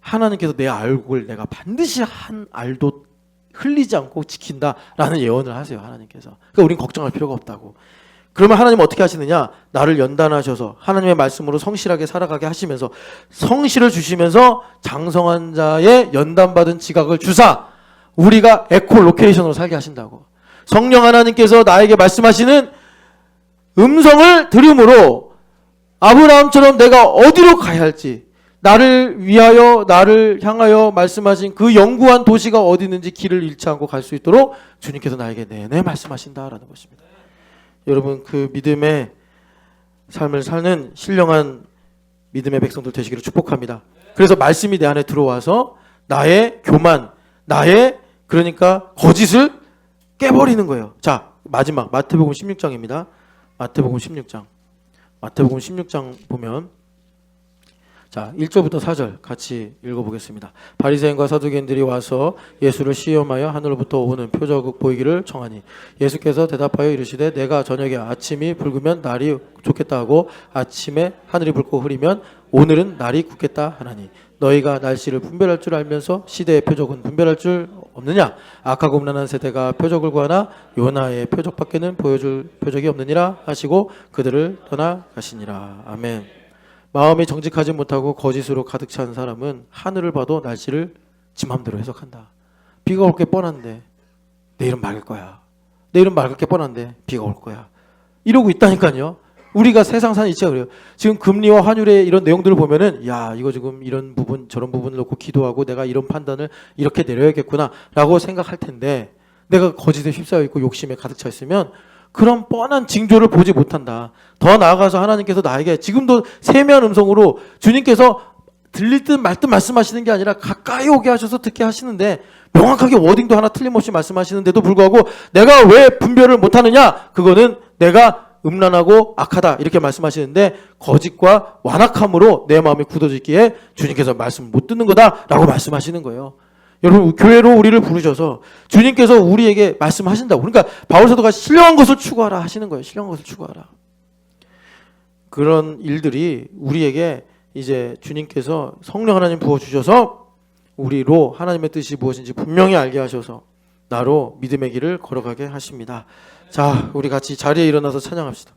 하나님께서 내 알곡을 내가 반드시 한 알도 흘리지 않고 지킨다라는 예언을 하세요. 하나님께서. 그러니까 우린 걱정할 필요가 없다고. 그러면 하나님은 어떻게 하시느냐, 나를 연단하셔서 하나님의 말씀으로 성실하게 살아가게 하시면서 성실을 주시면서 장성한 자의 연단받은 지각을 주사 우리가 에코로케이션으로 살게 하신다고. 성령 하나님께서 나에게 말씀하시는 음성을 들음으로 아브라함처럼 내가 어디로 가야 할지, 나를 위하여 나를 향하여 말씀하신 그 영구한 도시가 어디 있는지 길을 잃지 않고 갈 수 있도록 주님께서 나에게 내내 말씀하신다라는 것입니다. 여러분, 그 믿음의 삶을 사는 신령한 믿음의 백성들 되시기를 축복합니다. 그래서 말씀이 내 안에 들어와서 나의 교만, 나의 그러니까 거짓을 깨버리는 거예요. 자, 마지막 마태복음 16장입니다. 마태복음 16장. 마태복음 16장 보면 자, 1절부터 4절 같이 읽어보겠습니다. 바리새인과 사두개인들이 와서 예수를 시험하여 하늘로부터 오는 표적 보이기를 청하니 예수께서 대답하여 이르시되 내가 저녁에 아침이 붉으면 날이 좋겠다 하고 아침에 하늘이 붉고 흐리면 오늘은 날이 굳겠다 하나니 너희가 날씨를 분별할 줄 알면서 시대의 표적은 분별할 줄 없느냐? 악하고 음란한 세대가 표적을 구하나 요나의 표적밖에는 보여줄 표적이 없느니라 하시고 그들을 떠나가시니라. 아멘. 마음이 정직하지 못하고 거짓으로 가득 찬 사람은 하늘을 봐도 날씨를 지 맘대로 해석한다. 비가 올 게 뻔한데 내일은 맑을 거야. 내일은 맑을 게 뻔한데 비가 올 거야. 이러고 있다니까요. 우리가 세상 사는 이치가 그래요. 지금 금리와 환율의 이런 내용들을 보면은 야, 이거 지금 이런 부분 저런 부분을 놓고 기도하고 내가 이런 판단을 이렇게 내려야겠구나 라고 생각할 텐데 내가 거짓에 휩싸여 있고 욕심에 가득 차 있으면 그런 뻔한 징조를 보지 못한다. 더 나아가서 하나님께서 나에게 지금도 세미한 음성으로 주님께서 들릴 듯 말 듯 말씀하시는 게 아니라 가까이 오게 하셔서 듣게 하시는데 명확하게 워딩도 하나 틀림없이 말씀하시는데도 불구하고 내가 왜 분별을 못하느냐? 그거는 내가 음란하고 악하다 이렇게 말씀하시는데 거짓과 완악함으로 내 마음이 굳어졌기에 주님께서 말씀 못 듣는 거다라고 말씀하시는 거예요. 여러분, 교회로 우리를 부르셔서 주님께서 우리에게 말씀하신다고. 그러니까 바울사도가 신령한 것을 추구하라 하시는 거예요. 신령한 것을 추구하라. 그런 일들이 우리에게 이제 주님께서 성령 하나님 부어주셔서 우리로 하나님의 뜻이 무엇인지 분명히 알게 하셔서 나로 믿음의 길을 걸어가게 하십니다. 자, 우리 같이 자리에 일어나서 찬양합시다.